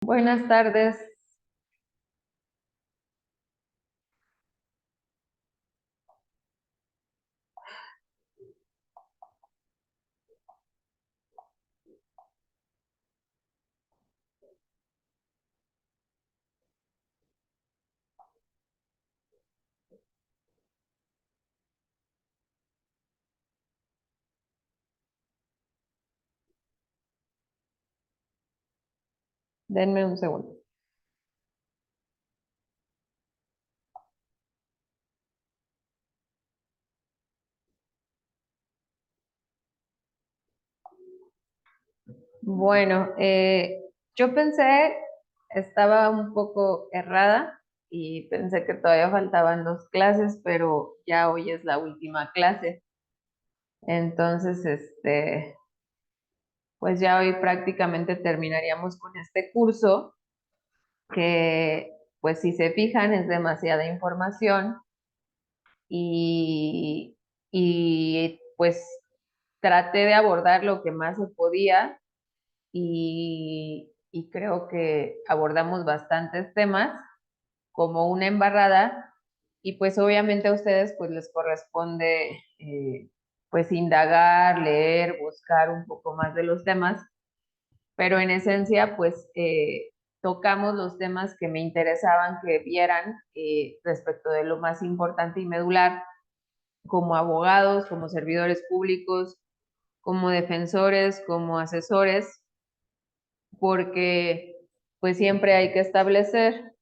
Buenas tardes. Denme un segundo. Bueno, yo pensé, estaba un poco errada y pensé que todavía faltaban dos clases, pero ya hoy es la última clase. Entonces, pues ya hoy prácticamente terminaríamos con este curso que, pues si se fijan, es demasiada información y, y pues traté de abordar lo que más se podía y creo que abordamos bastantes temas como una embarrada y pues obviamente a ustedes pues les corresponde pues indagar, leer, buscar un poco más de los temas, pero en esencia pues tocamos los temas que me interesaban que vieran respecto de lo más importante y medular como abogados, como servidores públicos, como defensores, como asesores, porque pues siempre hay que establecer.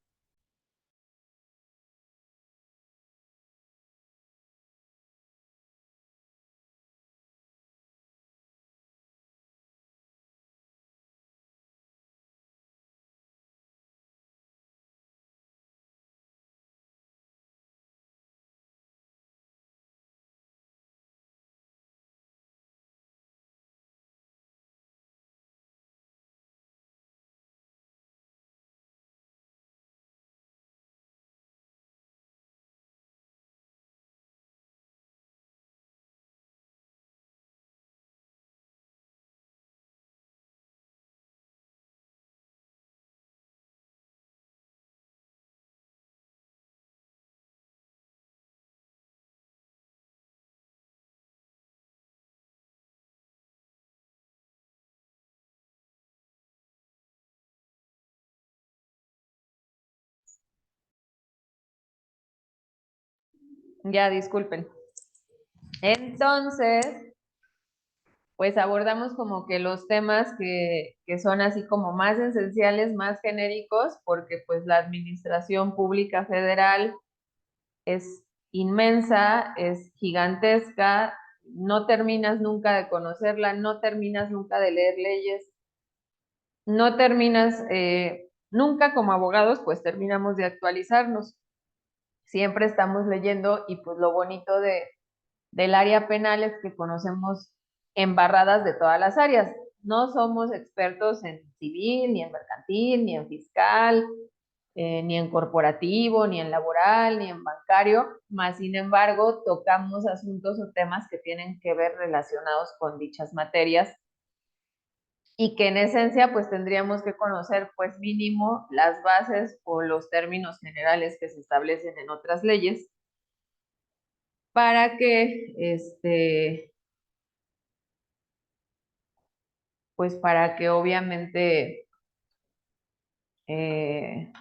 Ya, disculpen. Entonces, pues abordamos como que los temas que son así como más esenciales, más genéricos, porque pues la administración pública federal es inmensa, es gigantesca, no terminas nunca de conocerla, no terminas nunca de leer leyes, no terminas, nunca como abogados, pues terminamos de actualizarnos. Siempre estamos leyendo y pues lo bonito del área penal es que conocemos embarradas de todas las áreas. No somos expertos en civil, ni en mercantil, ni en fiscal, ni en corporativo, ni en laboral, ni en bancario, más sin embargo tocamos asuntos o temas que tienen que ver relacionados con dichas materias y que en esencia pues tendríamos que conocer pues mínimo las bases o los términos generales que se establecen en otras leyes para que pues para que obviamente eh,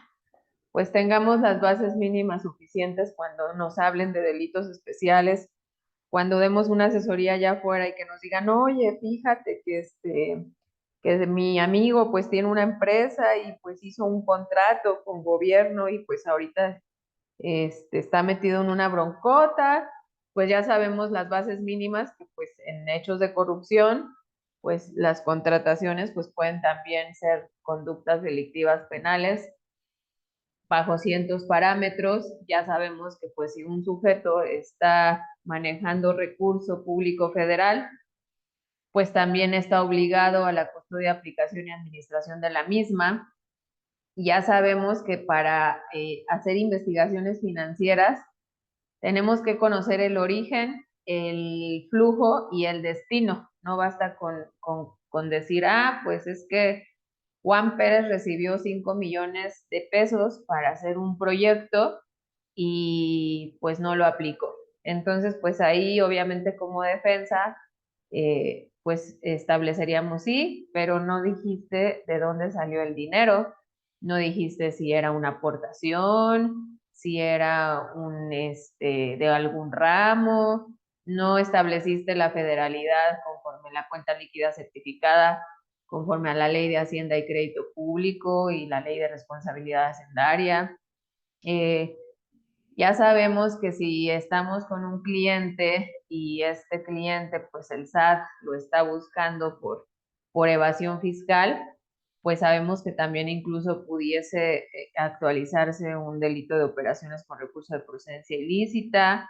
pues tengamos las bases mínimas suficientes cuando nos hablen de delitos especiales, cuando demos una asesoría allá afuera y que nos digan, oye, fíjate que que mi amigo pues tiene una empresa y pues hizo un contrato con gobierno y pues ahorita está metido en una broncota, pues ya sabemos las bases mínimas que pues en hechos de corrupción, pues las contrataciones pues pueden también ser conductas delictivas penales bajo ciertos parámetros. Ya sabemos que pues si un sujeto está manejando recurso público federal, pues también está obligado a la custodia, aplicación y administración de la misma. Ya sabemos que para hacer investigaciones financieras tenemos que conocer el origen, el flujo y el destino. No basta con decir, ah, pues es que Juan Pérez recibió 5 millones de pesos para hacer un proyecto y pues no lo aplicó. Entonces, pues ahí obviamente como defensa, pues estableceríamos sí, pero no dijiste de dónde salió el dinero, no dijiste si era una aportación, si era de algún ramo, no estableciste la federalidad conforme la cuenta líquida certificada, conforme a la Ley de Hacienda y Crédito Público y la Ley de Responsabilidad Hacendaria. Eh, ya sabemos que si estamos con un cliente y este cliente, pues el SAT lo está buscando por evasión fiscal, pues sabemos que también incluso pudiese actualizarse un delito de operaciones con recursos de procedencia ilícita.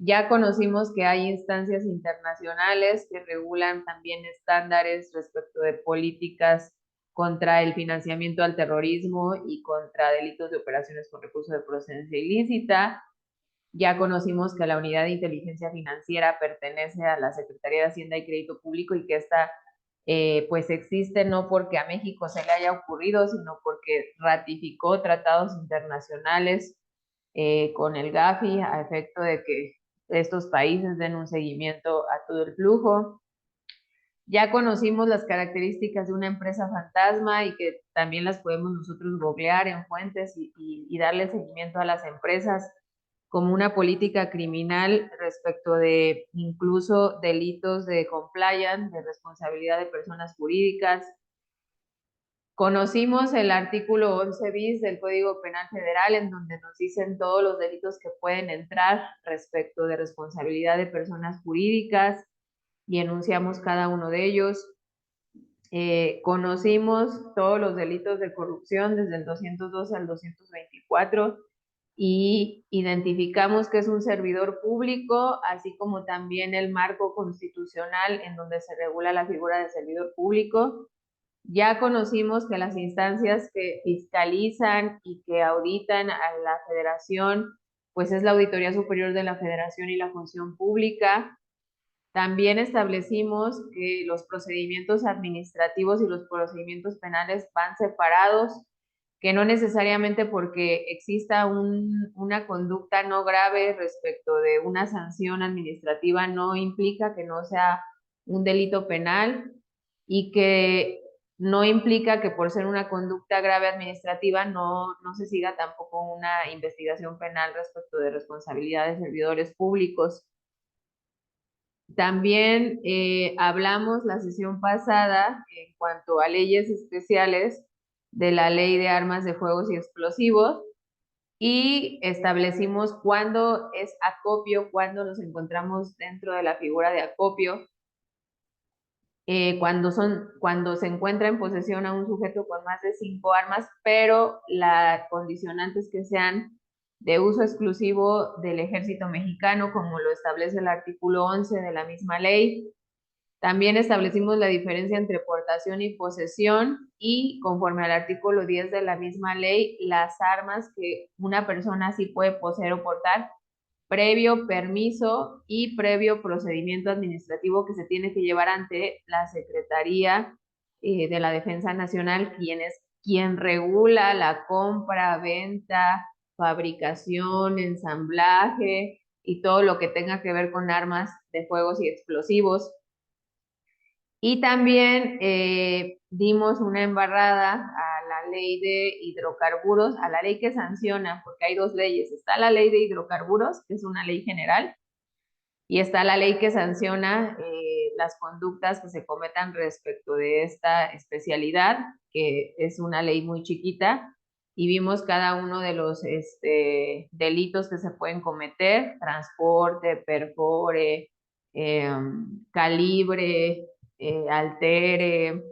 Ya conocimos que hay instancias internacionales que regulan también estándares respecto de políticas contra el financiamiento al terrorismo y contra delitos de operaciones con recursos de procedencia ilícita. Ya conocimos que la Unidad de Inteligencia Financiera pertenece a la Secretaría de Hacienda y Crédito Público y que esta pues existe no porque a México se le haya ocurrido, sino porque ratificó tratados internacionales con el GAFI a efecto de que estos países den un seguimiento a todo el flujo. Ya conocimos las características de una empresa fantasma y que también las podemos nosotros googlear en fuentes y darle seguimiento a las empresas como una política criminal respecto de incluso delitos de compliance, de responsabilidad de personas jurídicas. Conocimos el artículo 11 bis del Código Penal Federal, en donde nos dicen todos los delitos que pueden entrar respecto de responsabilidad de personas jurídicas y enunciamos cada uno de ellos. Conocimos todos los delitos de corrupción desde el 212 al 224 y identificamos que es un servidor público, así como también el marco constitucional en donde se regula la figura de servidor público. Ya conocimos que las instancias que fiscalizan y que auditan a la federación, pues es la Auditoría Superior de la Federación y la Función Pública. También establecimos que los procedimientos administrativos y los procedimientos penales van separados, que no necesariamente porque exista una conducta no grave respecto de una sanción administrativa no implica que no sea un delito penal y que no implica que por ser una conducta grave administrativa no se siga tampoco una investigación penal respecto de responsabilidad de servidores públicos. También hablamos la sesión pasada en cuanto a leyes especiales de la Ley de Armas de Fuegos y Explosivos y establecimos cuándo es acopio, cuándo nos encontramos dentro de la figura de acopio, cuando se encuentra en posesión a un sujeto con más de 5 armas, pero la condicionante es que sean de uso exclusivo del ejército mexicano, como lo establece el artículo 11 de la misma ley. También establecimos la diferencia entre portación y posesión y conforme al artículo 10 de la misma ley, las armas que una persona sí puede poseer o portar previo permiso y previo procedimiento administrativo que se tiene que llevar ante la Secretaría de la Defensa Nacional, quien regula la compra, venta, fabricación, ensamblaje y todo lo que tenga que ver con armas de fuegos y explosivos. Y también dimos una embarrada a la ley de hidrocarburos, a la ley que sanciona, porque hay dos leyes. Está la ley de hidrocarburos, que es una ley general, y está la ley que sanciona las conductas que se cometan respecto de esta especialidad, que es una ley muy chiquita, y vimos cada uno de los delitos que se pueden cometer: transporte, perfore, calibre, altere,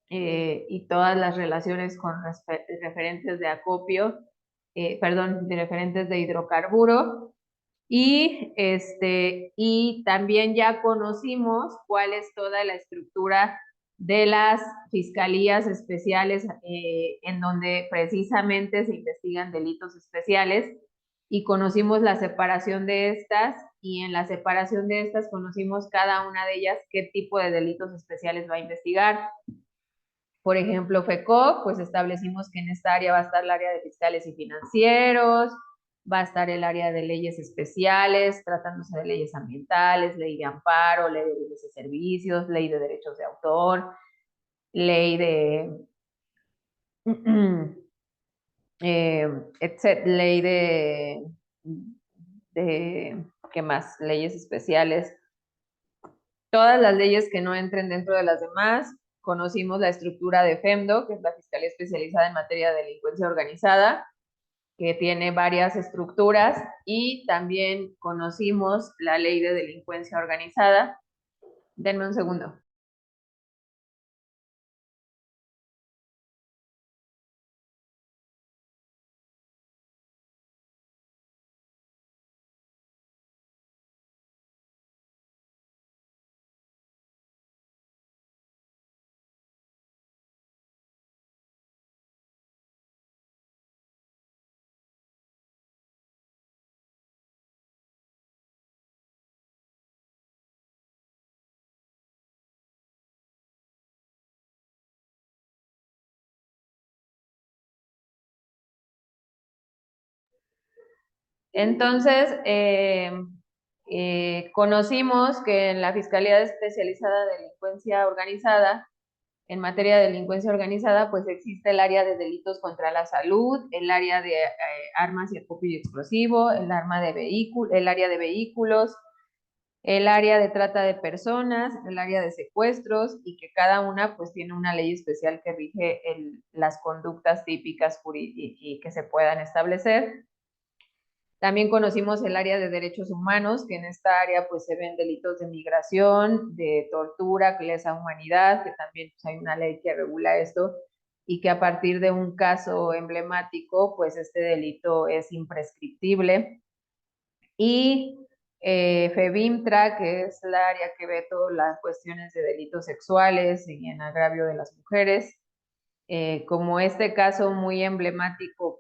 y todas las relaciones con referentes de acopio, perdón, de referentes de hidrocarburo. Y también ya conocimos cuál es toda la estructura de las fiscalías especiales en donde precisamente se investigan delitos especiales y conocimos la separación de estas y en la separación de estas conocimos cada una de ellas qué tipo de delitos especiales va a investigar. Por ejemplo, FECOP, pues establecimos que en esta área va a estar el área de fiscales y financieros, va a estar el área de leyes especiales, tratándose de leyes ambientales, ley de amparo, ley de bienes y servicios, ley de derechos de autor, ley de, ley ¿qué más? Leyes especiales. Todas las leyes que no entren dentro de las demás. Conocimos la estructura de FEMDO, que es la Fiscalía Especializada en Materia de Delincuencia Organizada, que tiene varias estructuras, y también conocimos la Ley de Delincuencia Organizada. Denme un segundo. Entonces, conocimos que en la Fiscalía Especializada de Delincuencia Organizada, en materia de delincuencia organizada, pues existe el área de delitos contra la salud, el área de armas y acopio y explosivo, el área de vehículos, el área de trata de personas, el área de secuestros, y que cada una pues tiene una ley especial que rige las conductas típicas y que se puedan establecer. También conocimos el área de derechos humanos, que en esta área pues se ven delitos de migración, de tortura, lesa humanidad, que también pues, hay una ley que regula esto, y que a partir de un caso emblemático pues este delito es imprescriptible. Y FEBIMTRA, que es la área que ve todas las cuestiones de delitos sexuales y en agravio de las mujeres, como este caso muy emblemático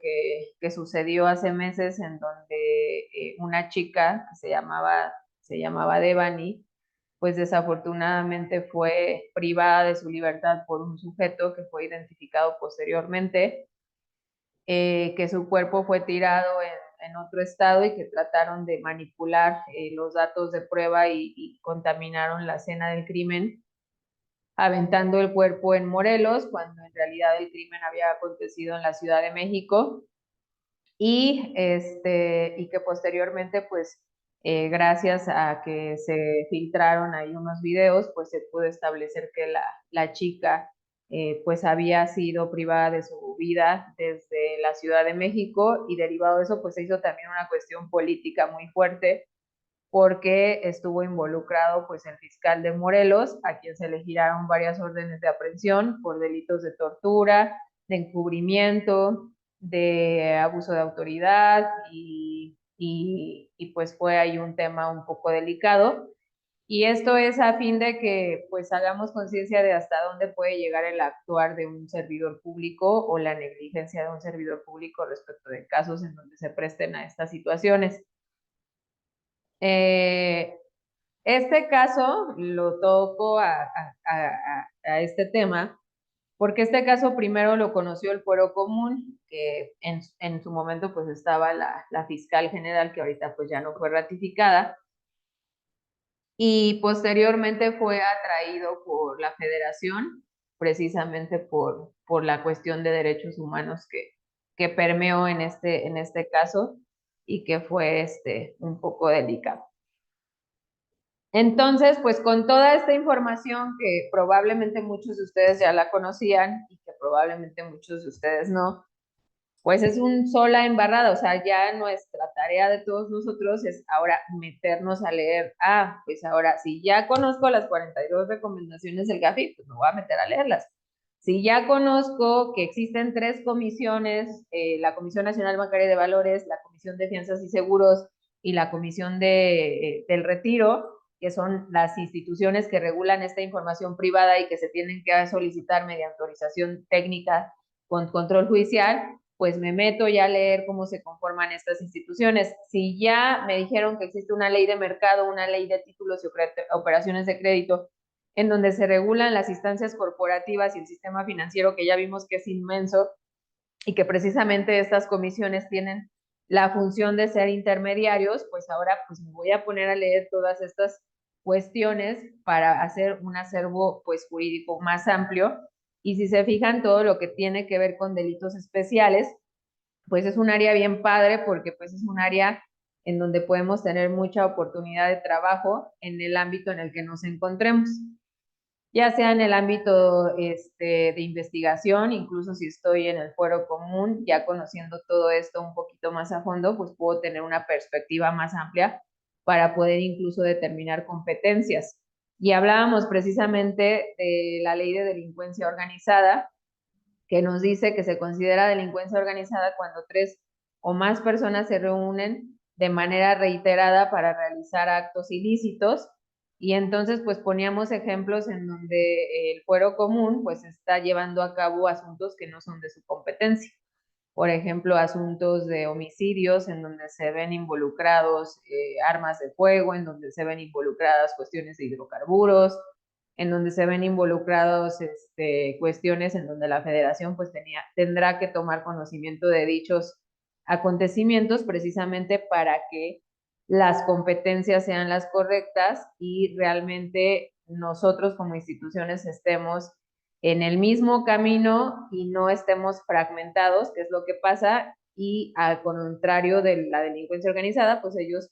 que sucedió hace meses, en donde una chica que se llamaba Devani, pues desafortunadamente fue privada de su libertad por un sujeto que fue identificado posteriormente, que su cuerpo fue tirado en otro estado, y que trataron de manipular los datos de prueba y contaminaron la escena del crimen, aventando el cuerpo en Morelos, cuando en realidad el crimen había acontecido en la Ciudad de México, y que posteriormente, pues, gracias a que se filtraron ahí unos videos, pues se pudo establecer que la chica, pues, había sido privada de su vida desde la Ciudad de México, y derivado de eso, pues se hizo también una cuestión política muy fuerte, porque estuvo involucrado pues el fiscal de Morelos, a quien se le giraron varias órdenes de aprehensión por delitos de tortura, de encubrimiento, de abuso de autoridad, y pues fue ahí un tema un poco delicado. Y esto es a fin de que pues hagamos conciencia de hasta dónde puede llegar el actuar de un servidor público o la negligencia de un servidor público respecto de casos en donde se presten a estas situaciones. Eh, este caso lo toco a este tema porque este caso primero lo conoció el Fuero Común, que en su momento pues estaba la fiscal general, que ahorita pues ya no fue ratificada, y posteriormente fue atraído por la Federación, precisamente por la cuestión de derechos humanos que permeó en este caso, y que fue un poco delicado. Entonces, pues con toda esta información, que probablemente muchos de ustedes ya la conocían y que probablemente muchos de ustedes no, pues es un sola embarrada. O sea, ya nuestra tarea de todos nosotros es ahora meternos a leer. Pues ahora, si ya conozco las 42 recomendaciones del GAFI, pues me voy a meter a leerlas. Si ya conozco que existen 3 comisiones, la Comisión Nacional Bancaria de Valores, la Comisión de Fianzas y Seguros y la Comisión del Retiro, que son las instituciones que regulan esta información privada y que se tienen que solicitar mediante autorización técnica con control judicial, pues me meto ya a leer cómo se conforman estas instituciones. Si ya me dijeron que existe una ley de mercado, una ley de títulos y operaciones de crédito, en donde se regulan las instancias corporativas y el sistema financiero, que ya vimos que es inmenso, y que precisamente estas comisiones tienen la función de ser intermediarios, pues ahora pues me voy a poner a leer todas estas cuestiones para hacer un acervo pues jurídico más amplio. Y si se fijan, todo lo que tiene que ver con delitos especiales, pues es un área bien padre, porque pues es un área en donde podemos tener mucha oportunidad de trabajo en el ámbito en el que nos encontremos, ya sea en el ámbito de investigación, incluso si estoy en el fuero común, ya conociendo todo esto un poquito más a fondo, pues puedo tener una perspectiva más amplia para poder incluso determinar competencias. Y hablábamos precisamente de la ley de delincuencia organizada, que nos dice que se considera delincuencia organizada cuando 3 o más personas se reúnen de manera reiterada para realizar actos ilícitos. Y entonces pues poníamos ejemplos en donde el fuero común pues está llevando a cabo asuntos que no son de su competencia. Por ejemplo, asuntos de homicidios en donde se ven involucrados armas de fuego, en donde se ven involucradas cuestiones de hidrocarburos, en donde se ven involucrados cuestiones en donde la federación pues tendrá que tomar conocimiento de dichos acontecimientos precisamente para que las competencias sean las correctas y realmente nosotros como instituciones estemos en el mismo camino y no estemos fragmentados, que es lo que pasa, y al contrario de la delincuencia organizada, pues ellos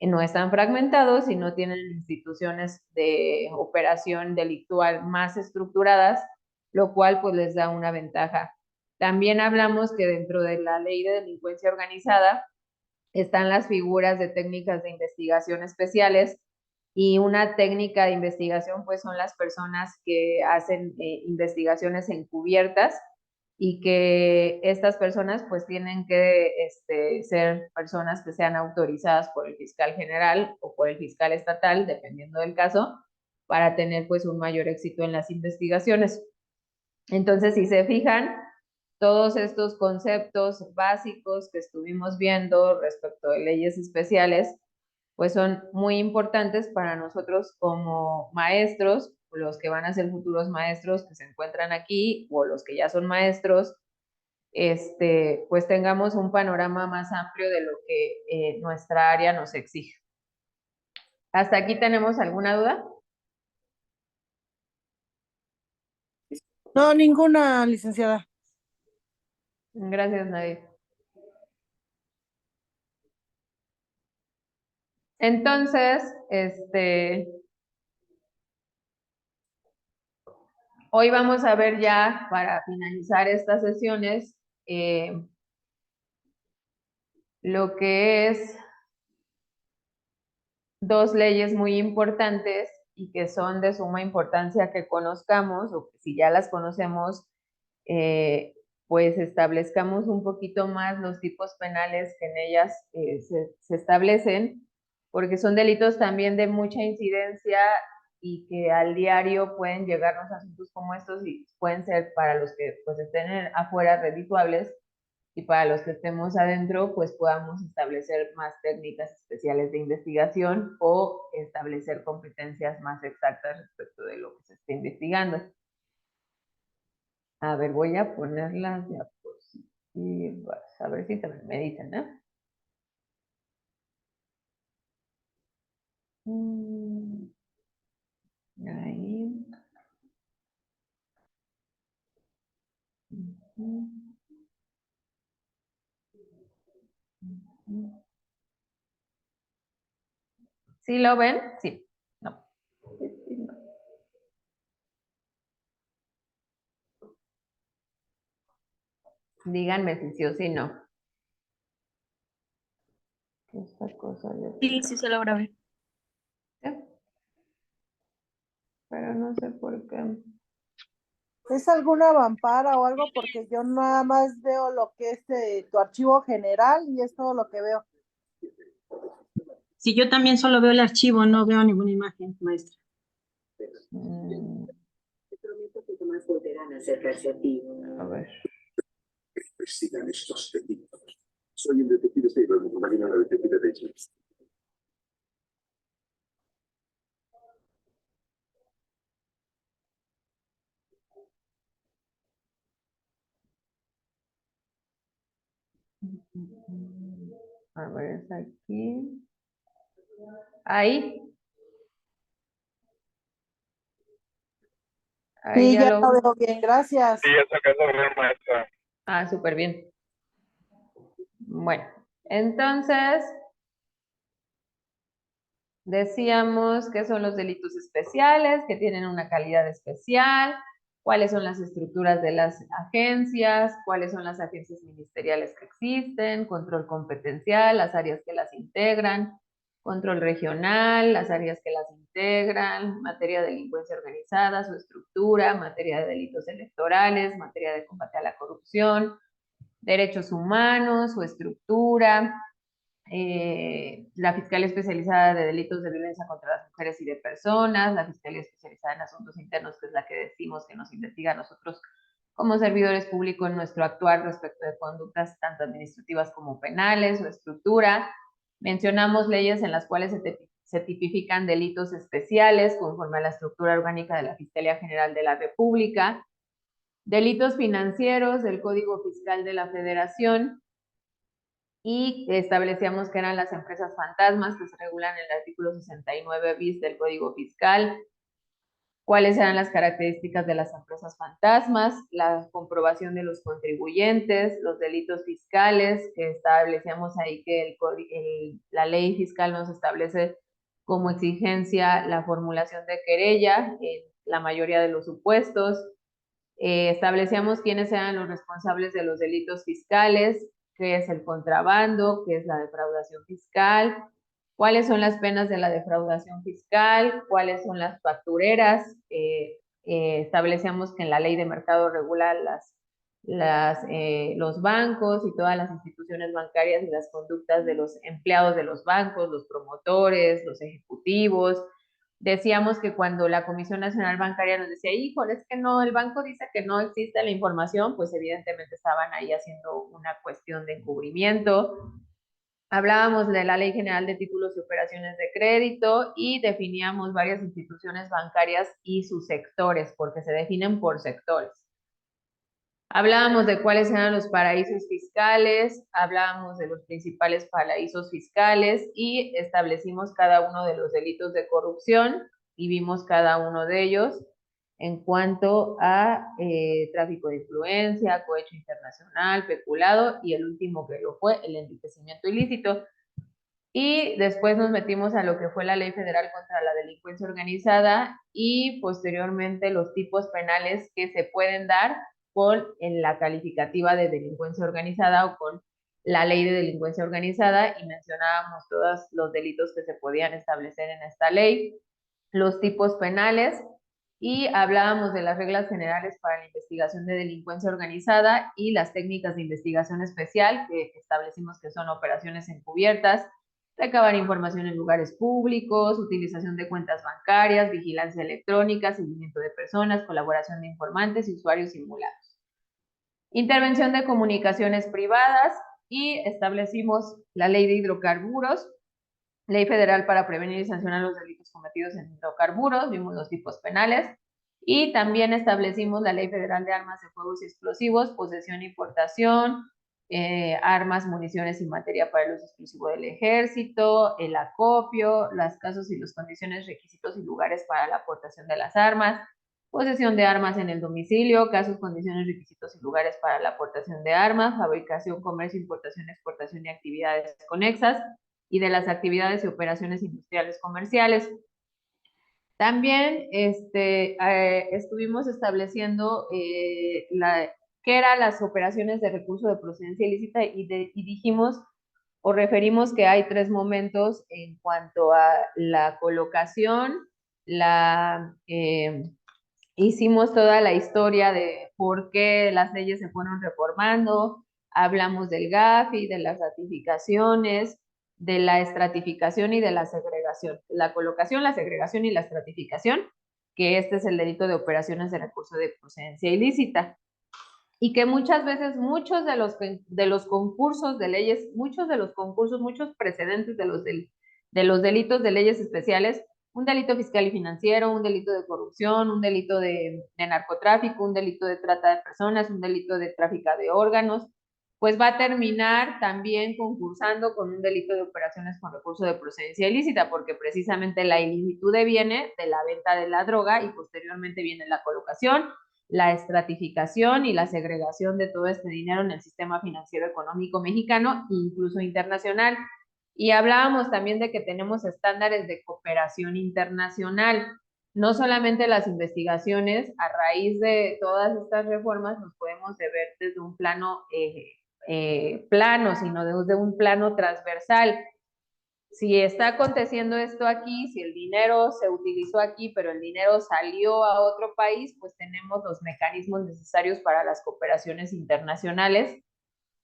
no están fragmentados y no tienen instituciones de operación delictual más estructuradas, lo cual pues les da una ventaja. También hablamos que dentro de la ley de delincuencia organizada están las figuras de técnicas de investigación especiales, y una técnica de investigación pues son las personas que hacen investigaciones encubiertas, y que estas personas pues tienen que ser personas que sean autorizadas por el fiscal general o por el fiscal estatal, dependiendo del caso, para tener pues un mayor éxito en las investigaciones. Entonces, si se fijan, todos estos conceptos básicos que estuvimos viendo respecto de leyes especiales, pues son muy importantes para nosotros como maestros, los que van a ser futuros maestros que se encuentran aquí o los que ya son maestros, pues tengamos un panorama más amplio de lo que nuestra área nos exige. ¿Hasta aquí tenemos alguna duda? No, ninguna, licenciada. Gracias, Nadia. Entonces, hoy vamos a ver ya, para finalizar estas sesiones, lo que es 2 leyes muy importantes y que son de suma importancia que conozcamos, o que si ya las conocemos, pues establezcamos un poquito más los tipos penales que en ellas se establecen, porque son delitos también de mucha incidencia y que al diario pueden llegarnos a asuntos como estos, y pueden ser para los que pues estén afuera redituables, y para los que estemos adentro, pues podamos establecer más técnicas especiales de investigación o establecer competencias más exactas respecto de lo que se esté investigando. A ver, voy a poner las diapositivas, a ver si también me dicen, ¿no? Ahí. ¿Sí lo ven? Sí. No. Díganme si sí o si no. Esta cosa Sí, sí se logra ver. ¿sí? Pero no sé por qué. ¿Es alguna vampara o algo? Porque yo nada más veo lo que es tu archivo general y es todo lo que veo. Sí, yo también solo veo el archivo, no veo ninguna imagen, maestra. Te prometo que jamás volverán a acercarse a ti. A ver. Persigan estos delitos. Soy un detective Saber, me imagino la detective de James. A ver, es aquí. Ahí. Ahí Sí, ya ya lo... lo veo bien, gracias. Sí, ya saqué lo bien, maestra. Ah, súper bien. Bueno, entonces decíamos que son los delitos especiales, que tienen una calidad especial, cuáles son las estructuras de las agencias, cuáles son las agencias ministeriales que existen, control competencial, las áreas que las integran, control regional, las áreas que las integran, materia de delincuencia organizada, su estructura, materia de delitos electorales, materia de combate a la corrupción, derechos humanos, su estructura, la Fiscalía Especializada de Delitos de Violencia contra las Mujeres y de Personas, la Fiscalía Especializada en Asuntos Internos, que es la que decimos que nos investiga a nosotros como servidores públicos en nuestro actuar respecto de conductas tanto administrativas como penales, su estructura. Mencionamos leyes en las cuales se tipifican delitos especiales conforme a la estructura orgánica de la Fiscalía General de la República, delitos financieros del Código Fiscal de la Federación, y establecíamos que eran las empresas fantasmas que se regulan en el artículo 69 bis del Código Fiscal, cuáles eran las características de las empresas fantasmas, la comprobación de los contribuyentes, los delitos fiscales, que establecíamos ahí que la ley fiscal nos establece como exigencia la formulación de querella en la mayoría de los supuestos. Establecíamos quiénes eran los responsables de los delitos fiscales, qué es el contrabando, qué es la defraudación fiscal, cuáles son las penas de la defraudación fiscal, cuáles son las factureras. Establecíamos que en la ley de mercado regula los bancos y todas las instituciones bancarias y las conductas de los empleados de los bancos, los promotores, los ejecutivos. Decíamos que cuando la Comisión Nacional Bancaria nos decía, híjole, es que no, el banco dice que no existe la información, pues evidentemente estaban ahí haciendo una cuestión de encubrimiento. Hablábamos de la Ley General de Títulos y Operaciones de Crédito y definíamos varias instituciones bancarias y sus sectores, porque se definen por sectores. Hablábamos de cuáles eran los paraísos fiscales, hablábamos de los principales paraísos fiscales y establecimos cada uno de los delitos de corrupción y vimos cada uno de ellos en cuanto a tráfico de influencia, cohecho internacional, peculado y el último que lo fue, el enriquecimiento ilícito. Y después nos metimos a lo que fue la Ley Federal contra la Delincuencia Organizada y posteriormente los tipos penales que se pueden dar en la calificativa de delincuencia organizada o con la ley de delincuencia organizada, y mencionábamos todos los delitos que se podían establecer en esta ley, los tipos penales, y hablábamos de las reglas generales para la investigación de delincuencia organizada y las técnicas de investigación especial, que establecimos que son operaciones encubiertas, recabar información en lugares públicos, utilización de cuentas bancarias, vigilancia electrónica, seguimiento de personas, colaboración de informantes y usuarios simulados. Intervención de comunicaciones privadas, y establecimos la ley de hidrocarburos, ley federal para prevenir y sancionar los delitos cometidos en hidrocarburos, vimos los tipos penales, y también establecimos la ley federal de armas de fuego y explosivos, posesión y portación, armas, municiones y materia para el uso exclusivo del ejército, el acopio, los casos y las condiciones, requisitos y lugares para la aportación de las armas, posesión de armas en el domicilio, casos, condiciones, requisitos y lugares para la aportación de armas, fabricación, comercio, importación, exportación y actividades conexas, y de las actividades y operaciones industriales comerciales. También estuvimos estableciendo qué eran las operaciones de recurso de procedencia ilícita y dijimos o referimos que hay tres momentos en cuanto a la colocación, hicimos toda la historia de por qué las leyes se fueron reformando, hablamos del GAFI, de las ratificaciones, de la estratificación y de la segregación. La colocación, la segregación y la estratificación, que este es el delito de operaciones de recurso de procedencia ilícita. Y que muchas veces muchos de los concursos de leyes, muchos precedentes de los delitos de leyes especiales, un delito fiscal y financiero, un delito de corrupción, un delito de narcotráfico, un delito de trata de personas, un delito de tráfico de órganos, pues va a terminar también concursando con un delito de operaciones con recurso de procedencia ilícita, porque precisamente la ilicitud viene de la venta de la droga y posteriormente viene la colocación, la estratificación y la segregación de todo este dinero en el sistema financiero económico mexicano, incluso internacional. Y hablábamos también de que tenemos estándares de cooperación internacional. No solamente las investigaciones, a raíz de todas estas reformas, nos podemos ver desde un plano sino desde un plano transversal. Si está aconteciendo esto aquí, si el dinero se utilizó aquí, pero el dinero salió a otro país, pues tenemos los mecanismos necesarios para las cooperaciones internacionales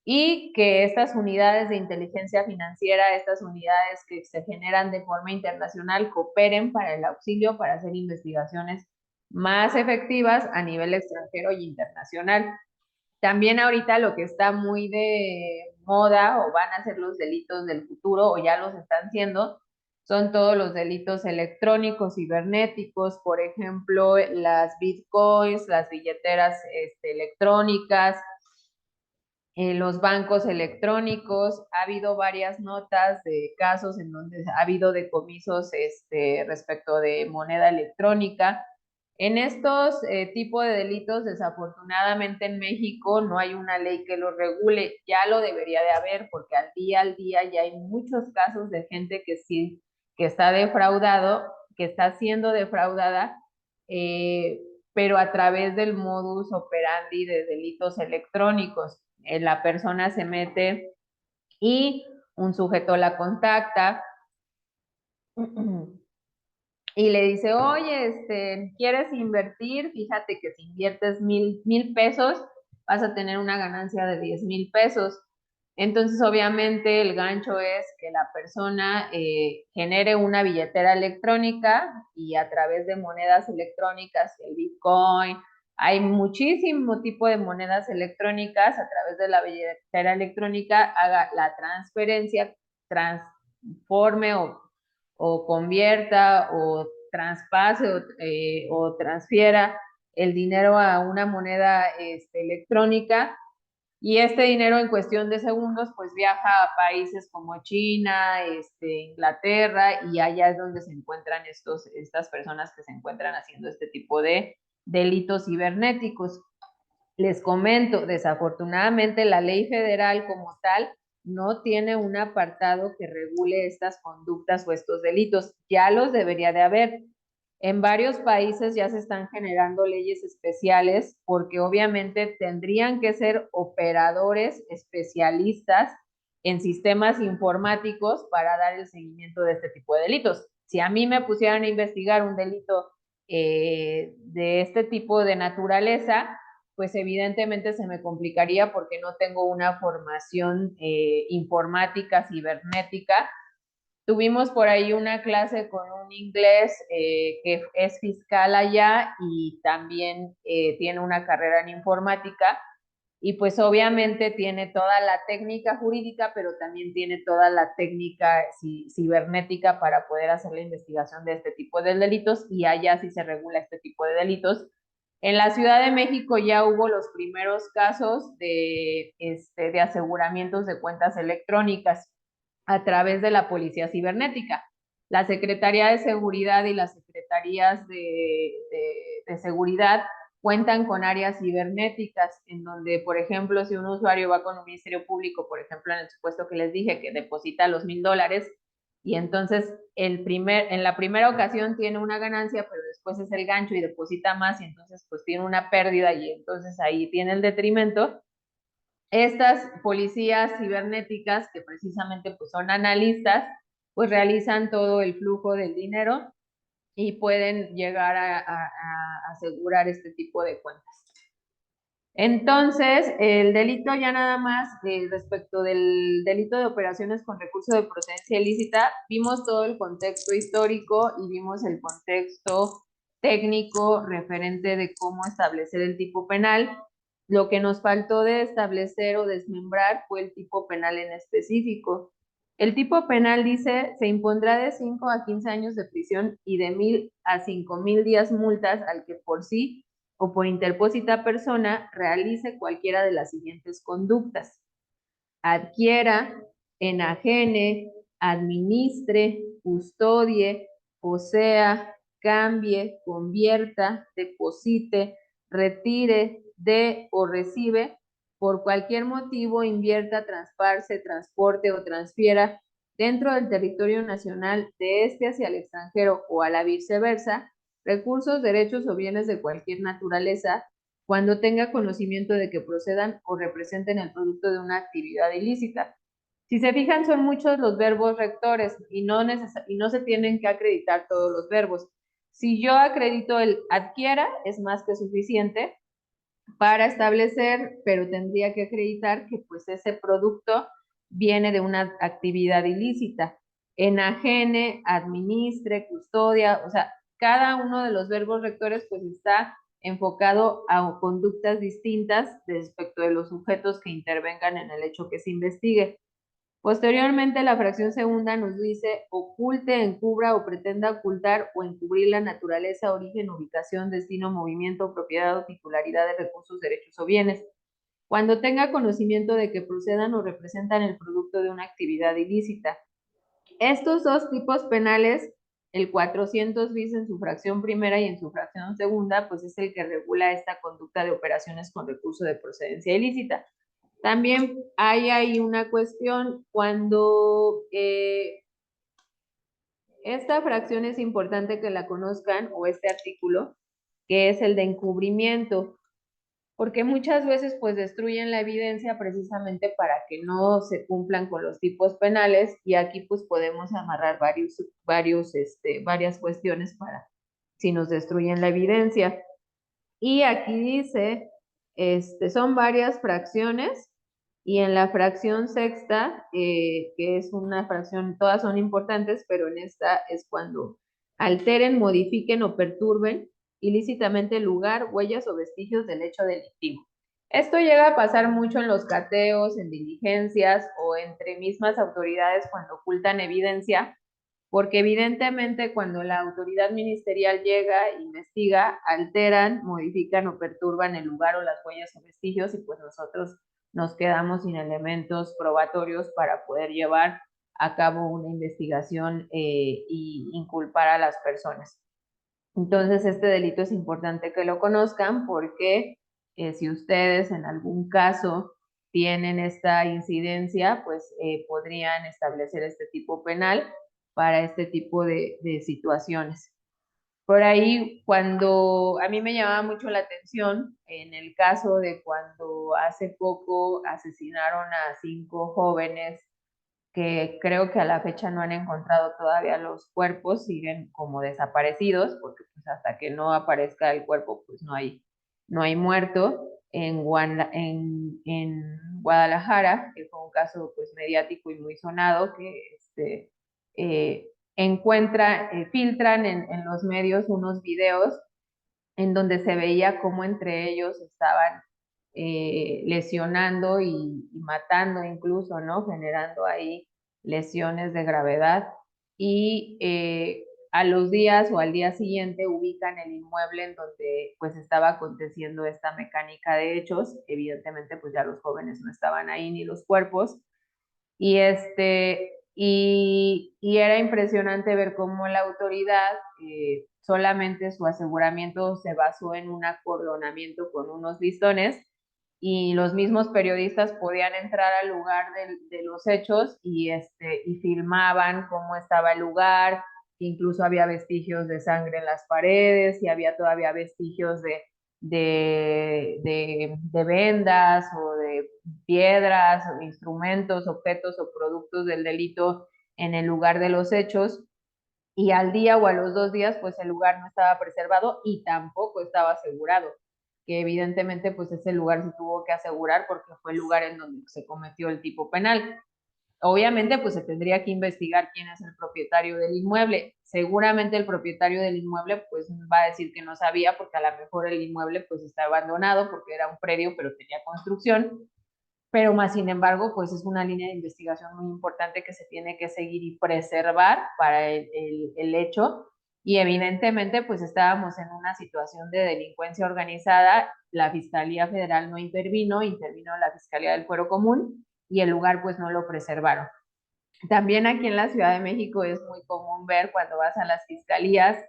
y que estas unidades de inteligencia financiera, estas unidades que se generan de forma internacional, cooperen para el auxilio, para hacer investigaciones más efectivas a nivel extranjero y internacional. También ahorita lo que está muy de moda o van a ser los delitos del futuro o ya los están siendo, son todos los delitos electrónicos, cibernéticos, por ejemplo, las bitcoins, las billeteras electrónicas, los bancos electrónicos. Ha habido varias notas de casos en donde ha habido decomisos respecto de moneda electrónica. En estos tipos de delitos, desafortunadamente en México no hay una ley que lo regule, ya lo debería de haber, porque al día ya hay muchos casos de gente que sí, que está defraudado, que está siendo defraudada, pero a través del modus operandi de delitos electrónicos. La persona se mete y un sujeto la contacta y le dice, oye, ¿quieres invertir? Fíjate que si inviertes 1,000 pesos, vas a tener una ganancia de 10,000 pesos. Entonces, obviamente, el gancho es que la persona genere una billetera electrónica y a través de monedas electrónicas, el Bitcoin, hay muchísimo tipo de monedas electrónicas, a través de la billetera electrónica haga la transferencia, transforme o convierta o traspase o transfiera el dinero a una moneda electrónica, y este dinero en cuestión de segundos pues viaja a países como China, Inglaterra, y allá es donde se encuentran estas personas que se encuentran haciendo este tipo de delitos cibernéticos. Les comento, desafortunadamente la ley federal como tal no tiene un apartado que regule estas conductas o estos delitos. Ya los debería de haber. En varios países ya se están generando leyes especiales porque obviamente tendrían que ser operadores especialistas en sistemas informáticos para dar el seguimiento de este tipo de delitos. Si a mí me pusieran a investigar un delito de este tipo de naturaleza, pues evidentemente se me complicaría porque no tengo una formación informática, cibernética. Tuvimos por ahí una clase con un inglés que es fiscal allá y también tiene una carrera en informática, y pues obviamente tiene toda la técnica jurídica, pero también tiene toda la técnica cibernética para poder hacer la investigación de este tipo de delitos, y allá sí se regula este tipo de delitos. En la Ciudad de México ya hubo los primeros casos de aseguramientos de cuentas electrónicas a través de la Policía Cibernética. La Secretaría de Seguridad y las Secretarías de Seguridad cuentan con áreas cibernéticas en donde, por ejemplo, si un usuario va con un ministerio público, por ejemplo, en el supuesto que les dije, que deposita los $1,000, y entonces en la primera ocasión tiene una ganancia, pero después es el gancho y deposita más, y entonces pues tiene una pérdida, y entonces ahí tiene el detrimento. Estas policías cibernéticas, que precisamente pues son analistas, pues realizan todo el flujo del dinero y pueden llegar a asegurar este tipo de cuentas. Entonces, el delito ya nada más, respecto del delito de operaciones con recurso de procedencia ilícita, vimos todo el contexto histórico y vimos el contexto técnico referente de cómo establecer el tipo penal. Lo que nos faltó de establecer o desmembrar fue el tipo penal en específico. El tipo penal dice, se impondrá de 5 a 15 años de prisión y de 1,000 a 5,000 días multas al que por sí o por interpósita persona realice cualquiera de las siguientes conductas. adquiera, enajene, administre, custodie, posea, cambie, convierta, deposite, retire, dé o recibe, por cualquier motivo invierta, traspase, transporte o transfiera dentro del territorio nacional de este hacia el extranjero o a la viceversa, recursos, derechos o bienes de cualquier naturaleza, cuando tenga conocimiento de que procedan o representen el producto de una actividad ilícita. Si se fijan, son muchos los verbos rectores y no se tienen que acreditar todos los verbos. Si yo acredito el adquiera, es más que suficiente para establecer, pero tendría que acreditar que pues ese producto viene de una actividad ilícita. Enajene, administre, custodia, o sea, cada uno de los verbos rectores pues está enfocado a conductas distintas respecto de los sujetos que intervengan en el hecho que se investigue. Posteriormente, la fracción segunda nos dice oculte, encubra o pretenda ocultar o encubrir la naturaleza, origen, ubicación, destino, movimiento, propiedad o titularidad de recursos, derechos o bienes. Cuando tenga conocimiento de que procedan o representan el producto de una actividad ilícita. Estos dos tipos penales, el 400 bis en su fracción primera y en su fracción segunda, pues es el que regula esta conducta de operaciones con recurso de procedencia ilícita. También hay ahí una cuestión cuando esta fracción es importante que la conozcan, o este artículo, que es el de encubrimiento, porque muchas veces pues destruyen la evidencia precisamente para que no se cumplan con los tipos penales, y aquí pues podemos amarrar varias cuestiones para si nos destruyen la evidencia. Y aquí dice, son varias fracciones, y en la fracción sexta, que es una fracción, todas son importantes, pero en esta es cuando alteren, modifiquen o perturben ilícitamente el lugar, huellas o vestigios del hecho delictivo. Esto llega a pasar mucho en los cateos, en diligencias o entre mismas autoridades cuando ocultan evidencia, porque evidentemente cuando la autoridad ministerial llega, investiga, alteran, modifican o perturban el lugar o las huellas o vestigios, y pues nosotros nos quedamos sin elementos probatorios para poder llevar a cabo una investigación y inculpar a las personas. Entonces, este delito es importante que lo conozcan porque si ustedes en algún caso tienen esta incidencia, pues podrían establecer este tipo penal para este tipo de situaciones. Por ahí, cuando a mí me llamaba mucho la atención, en el caso de cuando hace poco asesinaron a 5 jóvenes, que creo que a la fecha no han encontrado todavía los cuerpos, siguen como desaparecidos, porque pues hasta que no aparezca el cuerpo, pues no hay muerto. En Guadalajara, que fue un caso pues mediático y muy sonado, que filtran en los medios unos videos en donde se veía cómo entre ellos estaban lesionando y matando incluso, ¿no? Generando ahí lesiones de gravedad, y a los días o al día siguiente ubican el inmueble en donde pues estaba aconteciendo esta mecánica de hechos. Evidentemente pues ya los jóvenes no estaban ahí ni los cuerpos, y y era impresionante ver cómo la autoridad solamente su aseguramiento se basó en un acordonamiento con unos listones, y los mismos periodistas podían entrar al lugar de los hechos y filmaban cómo estaba el lugar. Incluso había vestigios de sangre en las paredes y había todavía vestigios de vendas o de piedras, o instrumentos, objetos o productos del delito en el lugar de los hechos, y al día o a los 2 días pues el lugar no estaba preservado y tampoco estaba asegurado, que evidentemente pues ese lugar se tuvo que asegurar porque fue el lugar en donde se cometió el tipo penal. Obviamente pues se tendría que investigar quién es el propietario del inmueble. Seguramente el propietario del inmueble pues va a decir que no sabía, porque a lo mejor el inmueble pues está abandonado porque era un predio pero tenía construcción, pero más sin embargo pues es una línea de investigación muy importante que se tiene que seguir y preservar para el hecho. Y evidentemente pues estábamos en una situación de delincuencia organizada, la Fiscalía Federal no intervino, intervino la Fiscalía del Fuero Común, y el lugar pues no lo preservaron. También aquí en la Ciudad de México es muy común ver cuando vas a las fiscalías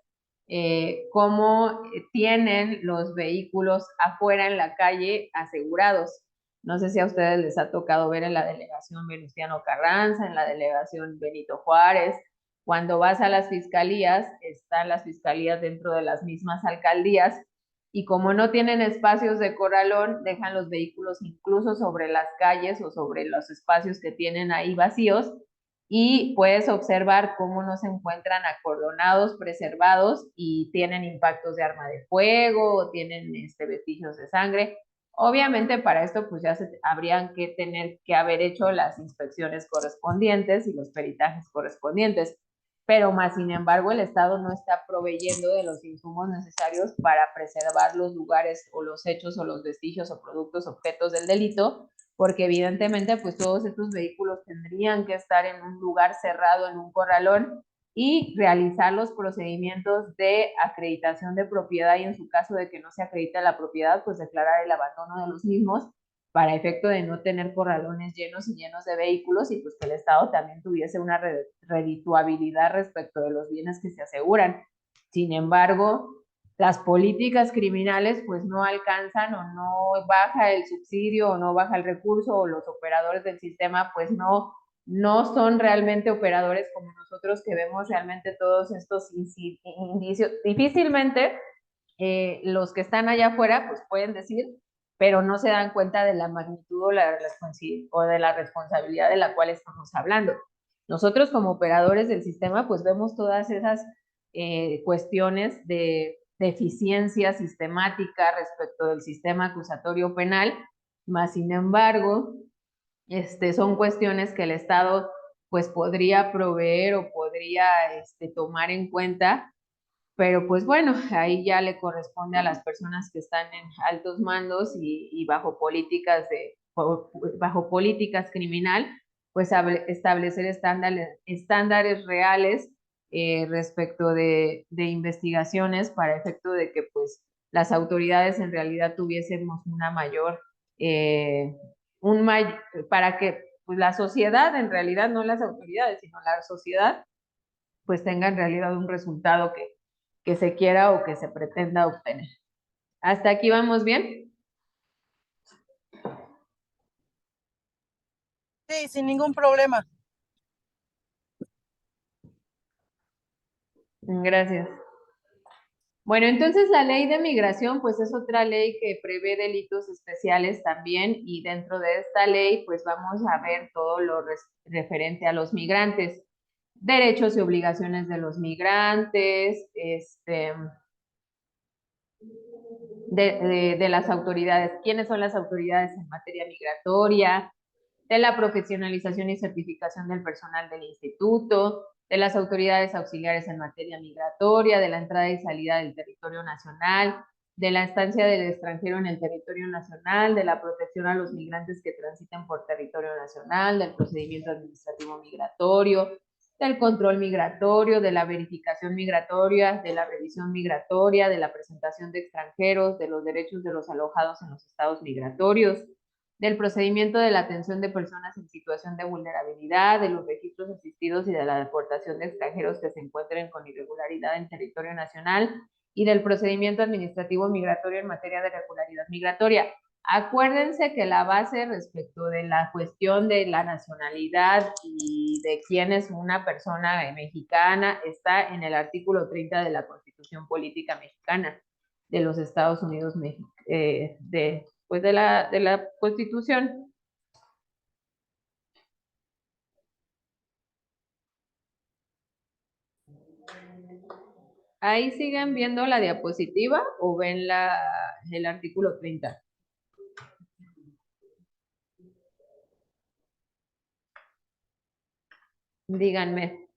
cómo tienen los vehículos afuera en la calle asegurados. No sé si a ustedes les ha tocado ver en la delegación Venustiano Carranza, en la delegación Benito Juárez. Cuando vas a las fiscalías, están las fiscalías dentro de las mismas alcaldías y como no tienen espacios de corralón, dejan los vehículos incluso sobre las calles o sobre los espacios que tienen ahí vacíos y puedes observar cómo no se encuentran acordonados, preservados y tienen impactos de arma de fuego o tienen vestigios de sangre. Obviamente para esto pues ya habrían que tener que haber hecho las inspecciones correspondientes y los peritajes correspondientes, pero más sin embargo el Estado no está proveyendo de los insumos necesarios para preservar los lugares o los hechos o los vestigios o productos, objetos del delito, porque evidentemente pues todos estos vehículos tendrían que estar en un lugar cerrado, en un corralón, y realizar los procedimientos de acreditación de propiedad y en su caso de que no se acredite la propiedad, pues declarar el abandono de los mismos para efecto de no tener corralones llenos y llenos de vehículos y pues que el Estado también tuviese una redituabilidad respecto de los bienes que se aseguran. Sin embargo, las políticas criminales pues no alcanzan o no baja el subsidio o no baja el recurso o los operadores del sistema pues no son realmente operadores como nosotros que vemos realmente todos estos indicios. Difícilmente los que están allá afuera pues pueden decir, pero no se dan cuenta de la magnitud o de la responsabilidad de la cual estamos hablando. Nosotros como operadores del sistema pues vemos todas esas cuestiones de deficiencia sistemática respecto del sistema acusatorio penal, más sin embargo, son cuestiones que el Estado pues podría proveer o podría tomar en cuenta, pero pues bueno, ahí ya le corresponde a las personas que están en altos mandos y bajo políticas criminal, pues establecer estándares reales respecto de investigaciones para efecto de que pues las autoridades en realidad tuviésemos una mayor, para que pues la sociedad, en realidad no las autoridades, sino la sociedad, pues tenga en realidad un resultado que se quiera o que se pretenda obtener. ¿Hasta aquí vamos bien? Sí, sin ningún problema. Gracias. Bueno, entonces la ley de migración, pues es otra ley que prevé delitos especiales también y dentro de esta ley, pues vamos a ver todo lo referente a los migrantes, derechos y obligaciones de los migrantes, de las autoridades, quiénes son las autoridades en materia migratoria, de la profesionalización y certificación del personal del instituto, de las autoridades auxiliares en materia migratoria, de la entrada y salida del territorio nacional, de la estancia del extranjero en el territorio nacional, de la protección a los migrantes que transiten por territorio nacional, del procedimiento administrativo migratorio, del control migratorio, de la verificación migratoria, de la revisión migratoria, de la presentación de extranjeros, de los derechos de los alojados en los estados migratorios, del procedimiento de la atención de personas en situación de vulnerabilidad, de los registros asistidos y de la deportación de extranjeros que se encuentren con irregularidad en territorio nacional y del procedimiento administrativo migratorio en materia de regularidad migratoria. Acuérdense que la base respecto de la cuestión de la nacionalidad y de quién es una persona mexicana está en el artículo 30 de la Constitución Política Mexicana de los Estados Unidos, de la Constitución. ¿Ahí siguen viendo la diapositiva o ven el artículo 30? Díganme.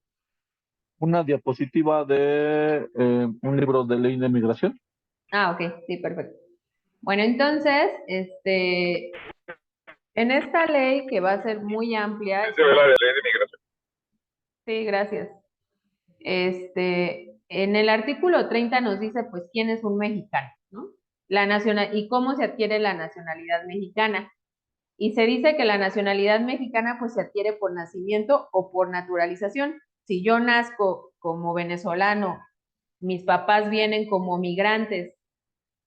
Una diapositiva de un libro de ley de migración. Ah, ok, sí, perfecto. Bueno, entonces, en esta ley que va a ser muy amplia. Se ve la de ley de migración. Sí, gracias. En el artículo 30 nos dice, pues, quién es un mexicano, ¿no? Y cómo se adquiere la nacionalidad mexicana. Y se dice que la nacionalidad mexicana pues se adquiere por nacimiento o por naturalización. Si yo nazco como venezolano, mis papás vienen como migrantes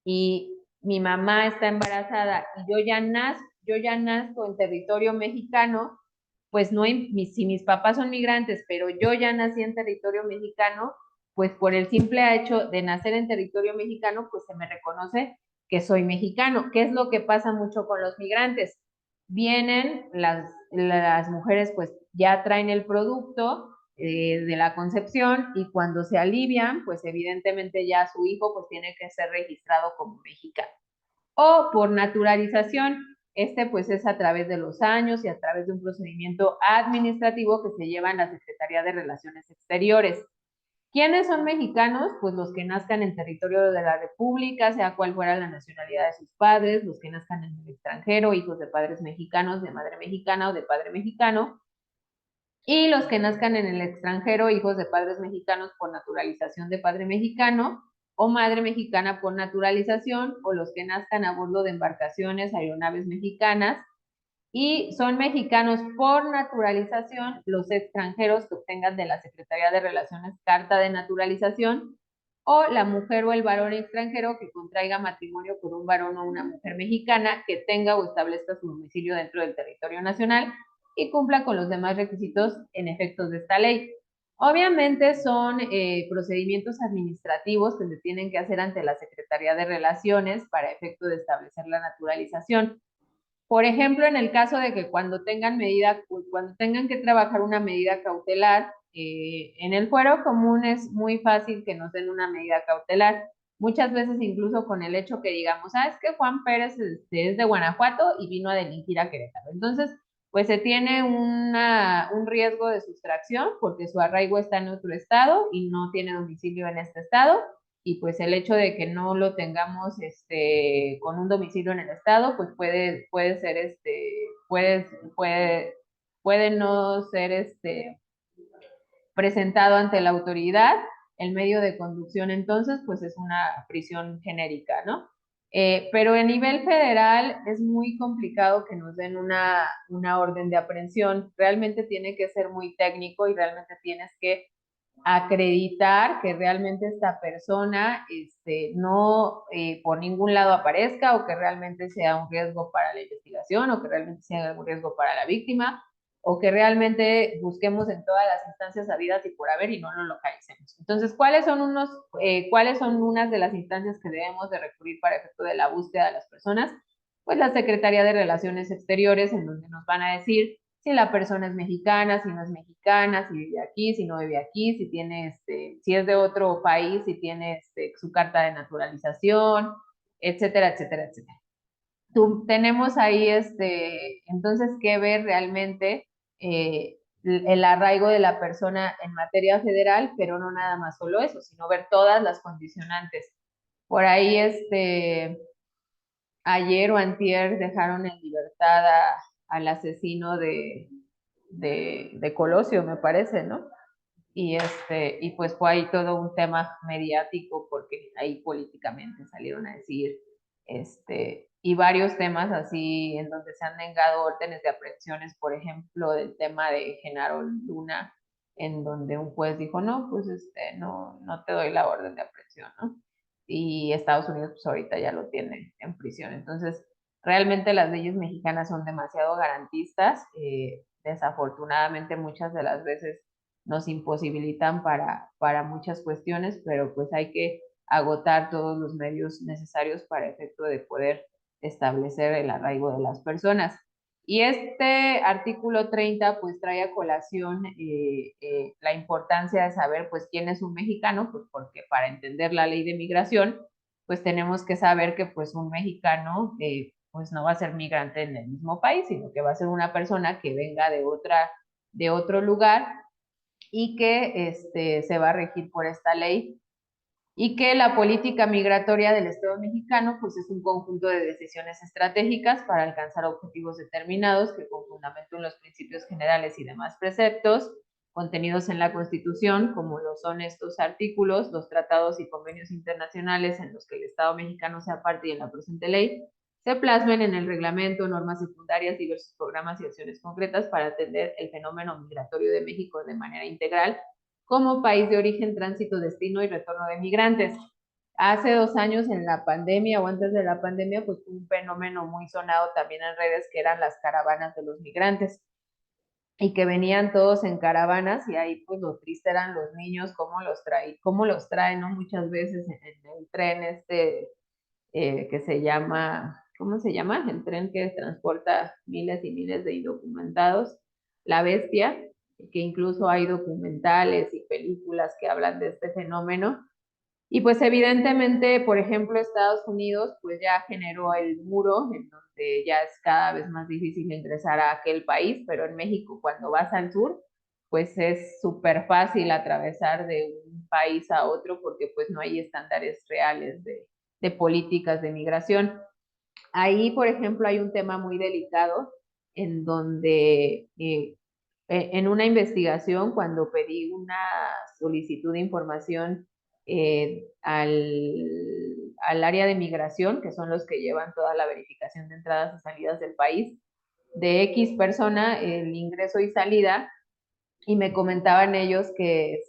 y mi mamá está embarazada y yo ya nazco en territorio mexicano, pues no, si mis papás son migrantes, pero yo ya nací en territorio mexicano, pues por el simple hecho de nacer en territorio mexicano, pues se me reconoce que soy mexicano. ¿Qué es lo que pasa mucho con los migrantes? Vienen las mujeres, pues ya traen el producto de la concepción y cuando se alivian, pues evidentemente ya su hijo pues tiene que ser registrado como mexicano. O por naturalización, pues es a través de los años y a través de un procedimiento administrativo que se lleva en la Secretaría de Relaciones Exteriores. ¿Quiénes son mexicanos? Pues los que nazcan en territorio de la República, sea cual fuera la nacionalidad de sus padres, los que nazcan en el extranjero, hijos de padres mexicanos, de madre mexicana o de padre mexicano, y los que nazcan en el extranjero, hijos de padres mexicanos por naturalización de padre mexicano o madre mexicana por naturalización, o los que nazcan a bordo de embarcaciones, aeronaves mexicanas, y son mexicanos por naturalización los extranjeros que obtengan de la Secretaría de Relaciones carta de naturalización, o la mujer o el varón extranjero que contraiga matrimonio con un varón o una mujer mexicana que tenga o establezca su domicilio dentro del territorio nacional y cumpla con los demás requisitos en efectos de esta ley. Obviamente son procedimientos administrativos que se tienen que hacer ante la Secretaría de Relaciones para efecto de establecer la naturalización. Por ejemplo, en el caso de que cuando tengan que trabajar una medida cautelar, en el fuero común es muy fácil que nos den una medida cautelar. Muchas veces incluso con el hecho que digamos, es que Juan Pérez es de Guanajuato y vino a delinquir a Querétaro. Entonces, pues se tiene un riesgo de sustracción porque su arraigo está en otro estado y no tiene domicilio en este estado, y pues el hecho de que no lo tengamos con un domicilio en el estado, pues puede ser puede no ser presentado ante la autoridad. El medio de conducción entonces pues es una prisión genérica, ¿no? Pero a nivel federal es muy complicado que nos den una orden de aprehensión. Realmente tiene que ser muy técnico y realmente tienes que acreditar que realmente esta persona no por ningún lado aparezca, o que realmente sea un riesgo para la investigación, o que realmente sea un riesgo para la víctima, o que realmente busquemos en todas las instancias habidas y por haber y no lo localicemos. Entonces, ¿cuáles son unas de las instancias que debemos de recurrir para efecto de la búsqueda de las personas? Pues la Secretaría de Relaciones Exteriores, en donde nos van a decir si la persona es mexicana, si no es mexicana, si vive aquí, si no vive aquí, si tiene si es de otro país, si tiene su carta de naturalización, etcétera, etcétera, etcétera. Tenemos ahí entonces que ver realmente el arraigo de la persona en materia federal, pero no nada más solo eso, sino ver todas las condicionantes. Por ahí ayer o antier dejaron en libertad al asesino de Colosio, me parece, ¿no? Y pues fue ahí todo un tema mediático porque ahí políticamente salieron a decir, y varios temas así en donde se han negado órdenes de aprehensiones, por ejemplo, del tema de Genaro Luna, en donde un juez dijo, no, pues no te doy la orden de aprehensión, ¿no? Y Estados Unidos pues ahorita ya lo tiene en prisión. Entonces, realmente las leyes mexicanas son demasiado garantistas. Desafortunadamente muchas de las veces nos imposibilitan para muchas cuestiones, pero pues hay que agotar todos los medios necesarios para efecto de poder establecer el arraigo de las personas. Y este artículo 30 pues trae a colación la importancia de saber pues quién es un mexicano, pues porque para entender la ley de migración pues tenemos que saber que pues un mexicano pues no va a ser migrante en el mismo país, sino que va a ser una persona que venga de otro lugar y que se va a regir por esta ley, y que la política migratoria del Estado mexicano pues es un conjunto de decisiones estratégicas para alcanzar objetivos determinados que con fundamento en los principios generales y demás preceptos contenidos en la Constitución, como lo son estos artículos, los tratados y convenios internacionales en los que el Estado mexicano sea parte y en la presente ley, se plasmen en el reglamento, normas secundarias, diversos programas y acciones concretas para atender el fenómeno migratorio de México de manera integral como país de origen, tránsito, destino y retorno de migrantes. Hace 2 años en la pandemia o antes de la pandemia, pues fue un fenómeno muy sonado también en redes que eran las caravanas de los migrantes y que venían todos en caravanas y ahí pues lo triste eran los niños, cómo los traen, ¿no? Muchas veces en el tren que se llama, ¿cómo se llama? El tren que transporta miles y miles de indocumentados, La Bestia, que incluso hay documentales y películas que hablan de este fenómeno. Y pues evidentemente, por ejemplo, Estados Unidos pues ya generó el muro en donde ya es cada vez más difícil ingresar a aquel país, pero en México cuando vas al sur pues es súper fácil atravesar de un país a otro porque pues no hay estándares reales de políticas de migración. Ahí, por ejemplo, hay un tema muy delicado en donde en una investigación, cuando pedí una solicitud de información al área de migración, que son los que llevan toda la verificación de entradas y salidas del país, de X persona, el ingreso y salida, y me comentaban ellos que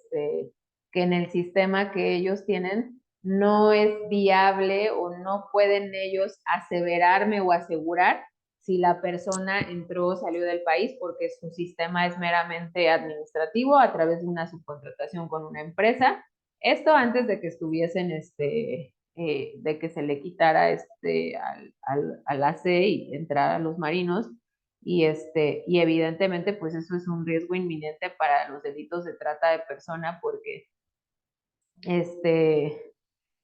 en el sistema que ellos tienen no es viable o no pueden ellos aseverarme o asegurar si la persona entró o salió del país porque su sistema es meramente administrativo a través de una subcontratación con una empresa. Esto antes de que estuviesen, de que se le quitara al AC y entrara a los marinos y evidentemente pues eso es un riesgo inminente para los delitos de trata de persona porque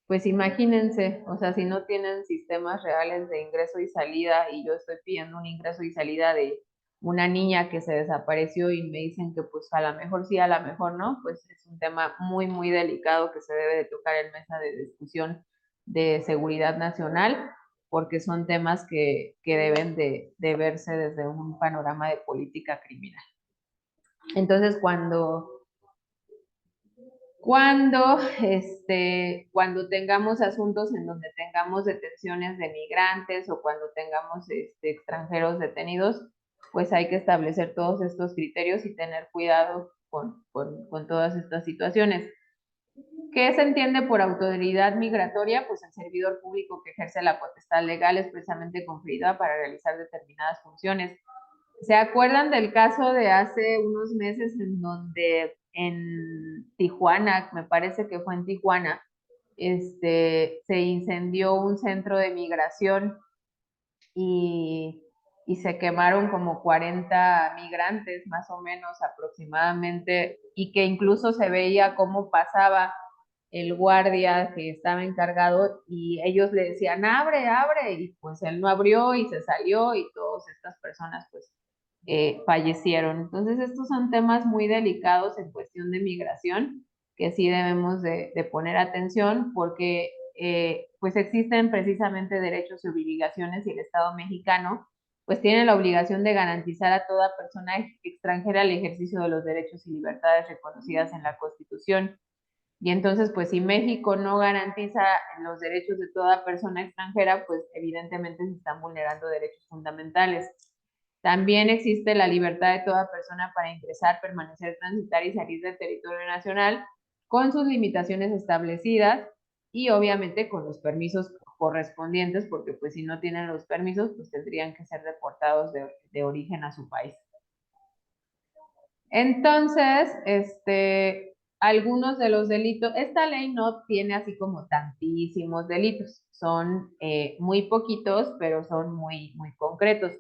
pues imagínense, o sea, si no tienen sistemas reales de ingreso y salida y yo estoy pidiendo un ingreso y salida de una niña que se desapareció y me dicen que pues a lo mejor sí, a lo mejor no, pues es un tema muy, muy delicado que se debe de tocar en mesa de discusión de seguridad nacional, porque son temas que deben de verse desde un panorama de política criminal. Entonces, cuando tengamos asuntos en donde tengamos detenciones de migrantes o cuando tengamos extranjeros detenidos, pues hay que establecer todos estos criterios y tener cuidado con todas estas situaciones. ¿Qué se entiende por autoridad migratoria? Pues el servidor público que ejerce la potestad legal expresamente conferida para realizar determinadas funciones. ¿Se acuerdan del caso de hace unos meses en donde en Tijuana, me parece que fue en Tijuana, se incendió un centro de migración y, y se quemaron como 40 migrantes, más o menos aproximadamente, y que incluso se veía cómo pasaba el guardia que estaba encargado y ellos le decían, abre, abre, y pues él no abrió y se salió y todas estas personas pues fallecieron. Entonces estos son temas muy delicados en cuestión de migración que sí debemos de poner atención porque pues existen precisamente derechos y obligaciones y el Estado mexicano pues tiene la obligación de garantizar a toda persona extranjera el ejercicio de los derechos y libertades reconocidas en la Constitución. Y entonces, pues si México no garantiza los derechos de toda persona extranjera, pues evidentemente se están vulnerando derechos fundamentales. También existe la libertad de toda persona para ingresar, permanecer, transitar y salir del territorio nacional con sus limitaciones establecidas y obviamente con los permisos correspondientes, porque pues si no tienen los permisos, pues tendrían que ser deportados de origen a su país. Entonces, algunos de los delitos, esta ley no tiene así como tantísimos delitos, son muy poquitos, pero son muy, muy concretos.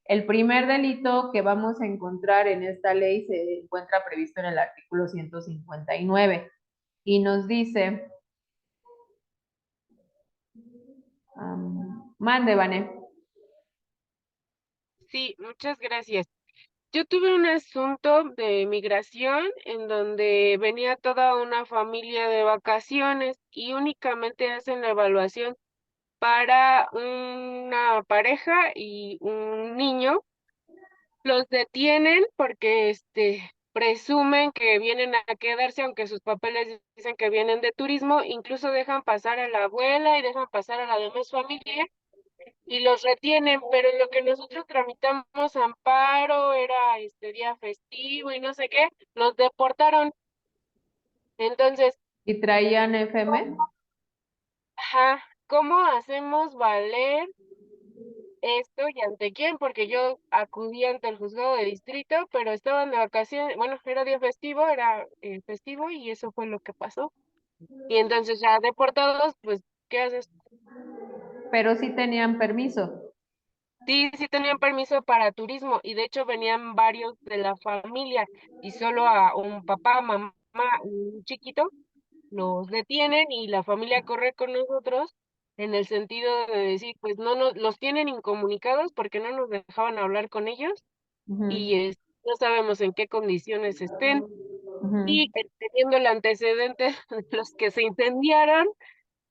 El primer delito que vamos a encontrar en esta ley se encuentra previsto en el artículo 159 y nos dice, mande, Vané. Sí, muchas gracias. Yo tuve un asunto de migración en donde venía toda una familia de vacaciones y únicamente hacen la evaluación para una pareja y un niño. Los detienen porque presumen que vienen a quedarse, aunque sus papeles dicen que vienen de turismo, incluso dejan pasar a la abuela y dejan pasar a la demás familia y los retienen, pero lo que nosotros tramitamos amparo era día festivo y no sé qué, los deportaron. Entonces, ¿Y traían FM? ajá, ¿cómo hacemos valer esto y ante quién? Porque yo acudí ante el juzgado de distrito, pero estaban de vacaciones, bueno, era día festivo, era festivo y eso fue lo que pasó. Y entonces ya deportados, pues, ¿qué haces? Pero sí tenían permiso. Sí, sí tenían permiso para turismo y de hecho venían varios de la familia y solo a un papá, mamá, un chiquito los detienen y la familia corre con nosotros en el sentido de decir, pues no nos los tienen incomunicados porque no nos dejaban hablar con ellos Ujú, y no sabemos en qué condiciones estén ujú. y teniendo el antecedente de los que se incendiaron,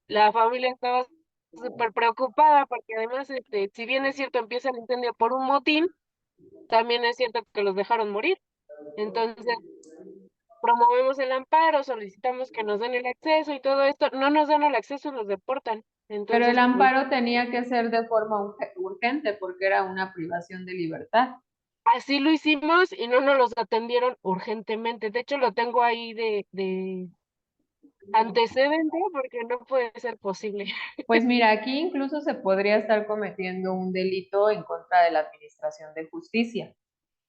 la familia estaba súper preocupada porque además, si bien es cierto empieza el incendio por un motín, también es cierto que los dejaron morir. Entonces, promovemos el amparo, solicitamos que nos den el acceso y todo esto, no nos dan el acceso, los deportan. Pero el Entonces, pues amparo tenía que ser de forma urgente porque era una privación de libertad. así lo hicimos y no nos los atendieron urgentemente. De hecho, lo tengo ahí de antecedente porque no puede ser posible. Pues mira, aquí incluso se podría estar cometiendo un delito en contra de la Administración de Justicia,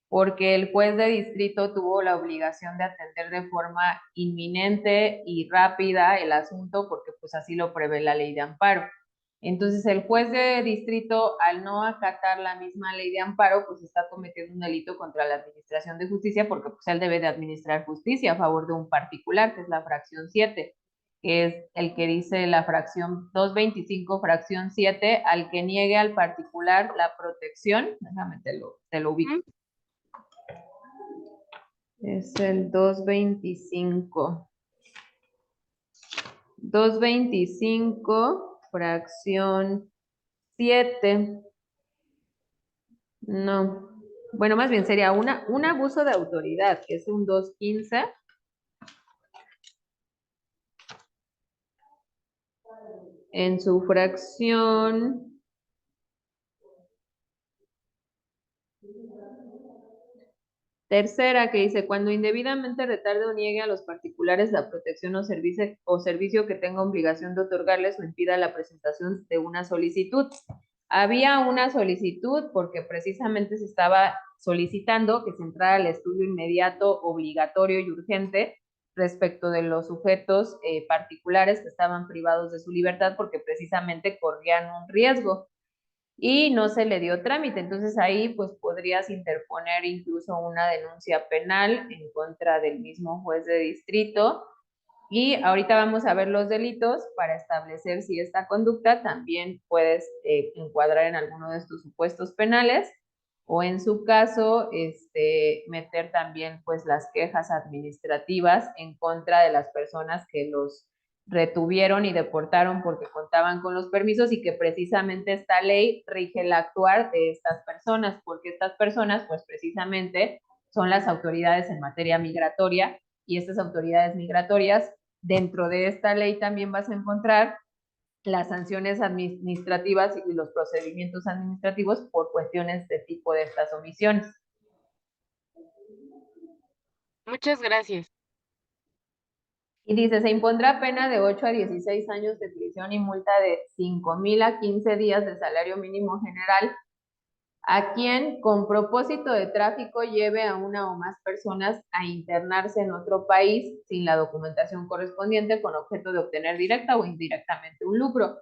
porque el juez de distrito tuvo la obligación de atender de forma inminente y rápida el asunto, porque pues así lo prevé la ley de amparo. Entonces, el juez de distrito, al no acatar la misma ley de amparo, pues está cometiendo un delito contra la Administración de Justicia, porque pues él debe de administrar justicia a favor de un particular, que es la fracción 7, que es el que dice la fracción 225, fracción 7, al que niegue al particular la protección, déjame te lo ubico. Es el 225. 225, fracción 7. No. Bueno, más bien sería un abuso de autoridad, que es un 215. En su fracción tercera, que dice, cuando indebidamente retarde o niegue a los particulares la protección o servicio que tenga obligación de otorgarles o impida la presentación de una solicitud. Había una solicitud porque precisamente se estaba solicitando que se entrara al estudio inmediato, obligatorio y urgente respecto de los sujetos particulares que estaban privados de su libertad porque precisamente corrían un riesgo y no se le dio trámite. Entonces ahí pues podrías interponer incluso una denuncia penal en contra del mismo juez de distrito. Y ahorita vamos a ver los delitos para establecer si esta conducta también puedes encuadrar en alguno de estos supuestos penales o en su caso meter también pues las quejas administrativas en contra de las personas que los retuvieron y deportaron porque contaban con los permisos y que precisamente esta ley rige el actuar de estas personas, porque estas personas pues precisamente son las autoridades en materia migratoria y estas autoridades migratorias, dentro de esta ley también vas a encontrar las sanciones administrativas y los procedimientos administrativos por cuestiones de tipo de estas omisiones. Muchas gracias. Y dice, se impondrá pena de 8 a 16 años de prisión y multa de 5,000 a 15 días de salario mínimo general a quien con propósito de tráfico lleve a una o más personas a internarse en otro país sin la documentación correspondiente con objeto de obtener directa o indirectamente un lucro.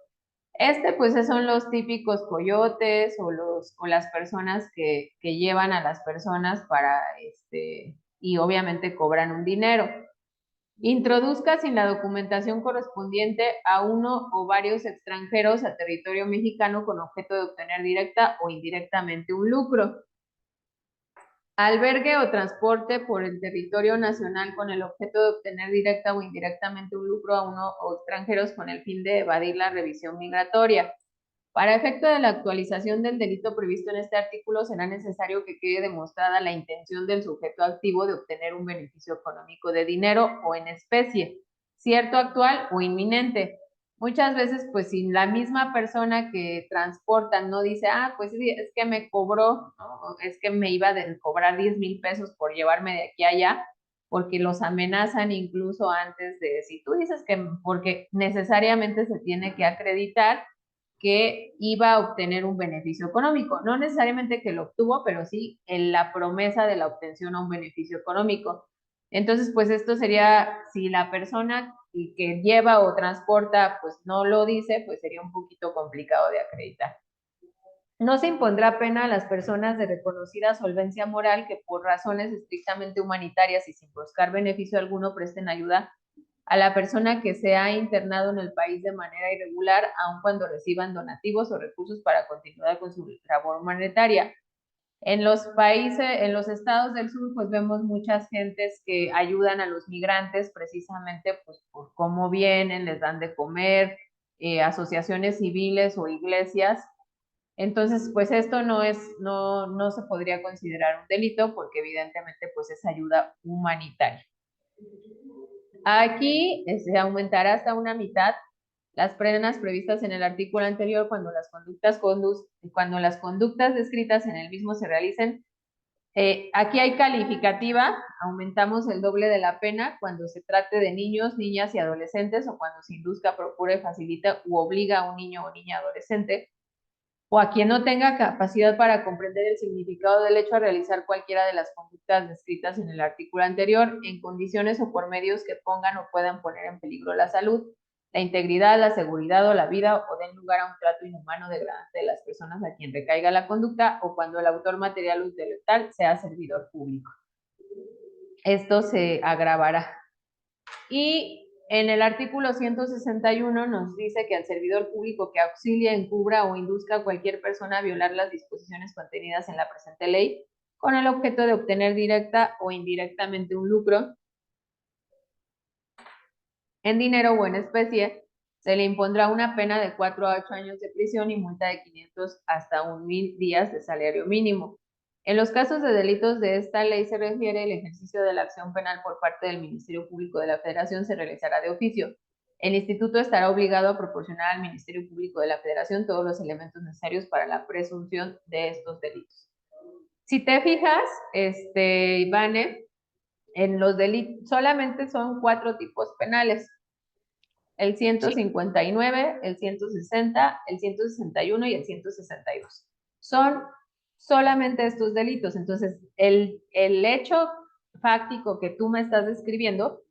Pues son los típicos coyotes o las personas que llevan a las personas para, y obviamente cobran un dinero. Introduzca sin la documentación correspondiente a uno o varios extranjeros a territorio mexicano con objeto de obtener directa o indirectamente un lucro. Albergue o transporte por el territorio nacional con el objeto de obtener directa o indirectamente un lucro a uno o extranjeros con el fin de evadir la revisión migratoria. Para efecto de la actualización del delito previsto en este artículo, será necesario que quede demostrada la intención del sujeto activo de obtener un beneficio económico de dinero o en especie, cierto, actual o inminente, muchas veces, pues si la misma persona que transporta no dice, ah, pues sí, es que me cobró, ¿no? Es que me iba a cobrar 10,000 pesos por llevarme de aquí a allá, porque los amenazan incluso antes de, si tú dices que, porque necesariamente se tiene que acreditar que iba a obtener un beneficio económico, no necesariamente que lo obtuvo, pero sí en la promesa de la obtención a un beneficio económico. Entonces, pues esto sería, si la persona que lleva o transporta, pues no lo dice, pues sería un poquito complicado de acreditar. No se impondrá pena a las personas de reconocida solvencia moral que por razones estrictamente humanitarias y sin buscar beneficio alguno presten ayuda a la persona que se ha internado en el país de manera irregular, aun cuando reciban donativos o recursos para continuar con su labor humanitaria. En los países, en los estados del sur, pues vemos muchas gentes que ayudan a los migrantes precisamente pues por cómo vienen, les dan de comer, asociaciones civiles o iglesias. Entonces, pues esto no se podría considerar un delito porque evidentemente pues es ayuda humanitaria. Aquí se aumentará hasta una mitad las penas previstas en el artículo anterior cuando las conductas descritas en el mismo se realicen. Aquí hay calificativa, aumentamos el doble de la pena cuando se trate de niños, niñas y adolescentes o cuando se induzca, procure, facilita u obliga a un niño o niña adolescente o a quien no tenga capacidad para comprender el significado del hecho a realizar cualquiera de las conductas descritas en el artículo anterior en condiciones o por medios que pongan o puedan poner en peligro la salud, la integridad, la seguridad o la vida o den lugar a un trato inhumano degradante de las personas a quien recaiga la conducta o cuando el autor material o intelectual sea servidor público. Esto se agravará. Y en el artículo 161 nos dice que al servidor público que auxilie, encubra o induzca a cualquier persona a violar las disposiciones contenidas en la presente ley con el objeto de obtener directa o indirectamente un lucro en dinero o en especie, se le impondrá una pena de 4 a 8 años de prisión y multa de 500 hasta 1,000 días de salario mínimo. En los casos de delitos de esta ley se refiere el ejercicio de la acción penal por parte del Ministerio Público de la Federación se realizará de oficio. El instituto estará obligado a proporcionar al Ministerio Público de la Federación todos los elementos necesarios para la presunción de estos delitos. Si te fijas, Ivane, en los delitos solamente son 4 tipos penales: el 159, el 160, el 161 y el 162. Son solamente estos delitos. Entonces, el hecho fáctico que tú me estás describiendo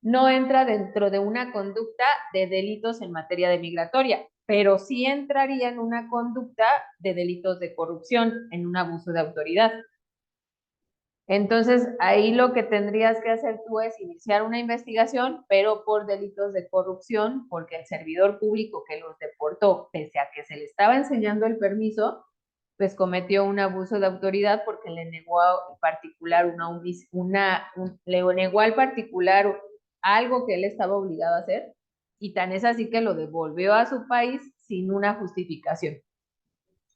no entra dentro de una conducta de delitos en materia de migratoria, pero sí entraría en una conducta de delitos de corrupción, en un abuso de autoridad. Entonces, ahí lo que tendrías que hacer tú es iniciar una investigación, pero por delitos de corrupción, porque el servidor público que los deportó, pese a que se le estaba enseñando el permiso, pues cometió un abuso de autoridad porque le negó al particular le negó al particular algo que él estaba obligado a hacer, y tan es así que lo devolvió a su país sin una justificación.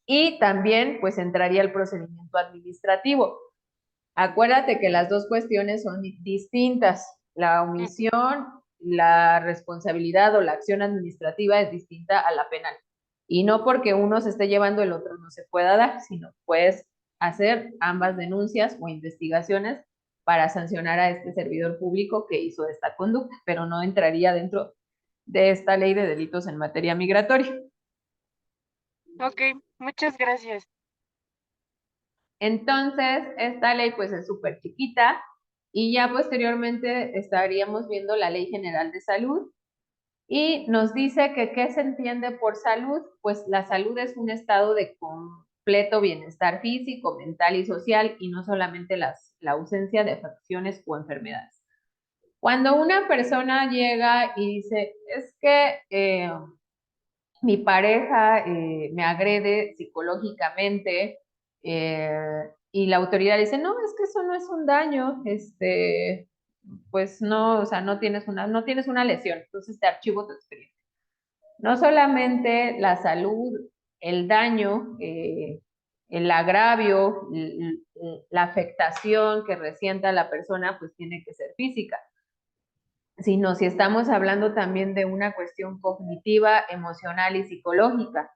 Y también, pues, entraría el procedimiento administrativo. Acuérdate que las dos cuestiones son distintas. La omisión, la responsabilidad o la acción administrativa es distinta a la penal. Y no porque uno se esté llevando el otro no se pueda dar, sino puedes hacer ambas denuncias o investigaciones para sancionar a este servidor público que hizo esta conducta, pero no entraría dentro de esta ley de delitos en materia migratoria. Ok, muchas gracias. Entonces, esta ley pues es súper chiquita y ya posteriormente estaríamos viendo la Ley General de Salud y nos dice que ¿qué se entiende por salud? Pues la salud es un estado de completo bienestar físico, mental y social y no solamente la ausencia de afecciones o enfermedades. Cuando una persona llega y dice, es que mi pareja me agrede psicológicamente, y la autoridad dice, no, es que eso no es un daño, pues no, o sea, no tienes una lesión, entonces te archivo tu expediente. No solamente la salud, el daño, el agravio, la afectación que resienta la persona, pues tiene que ser física. sino si estamos hablando también de una cuestión cognitiva, emocional y psicológica.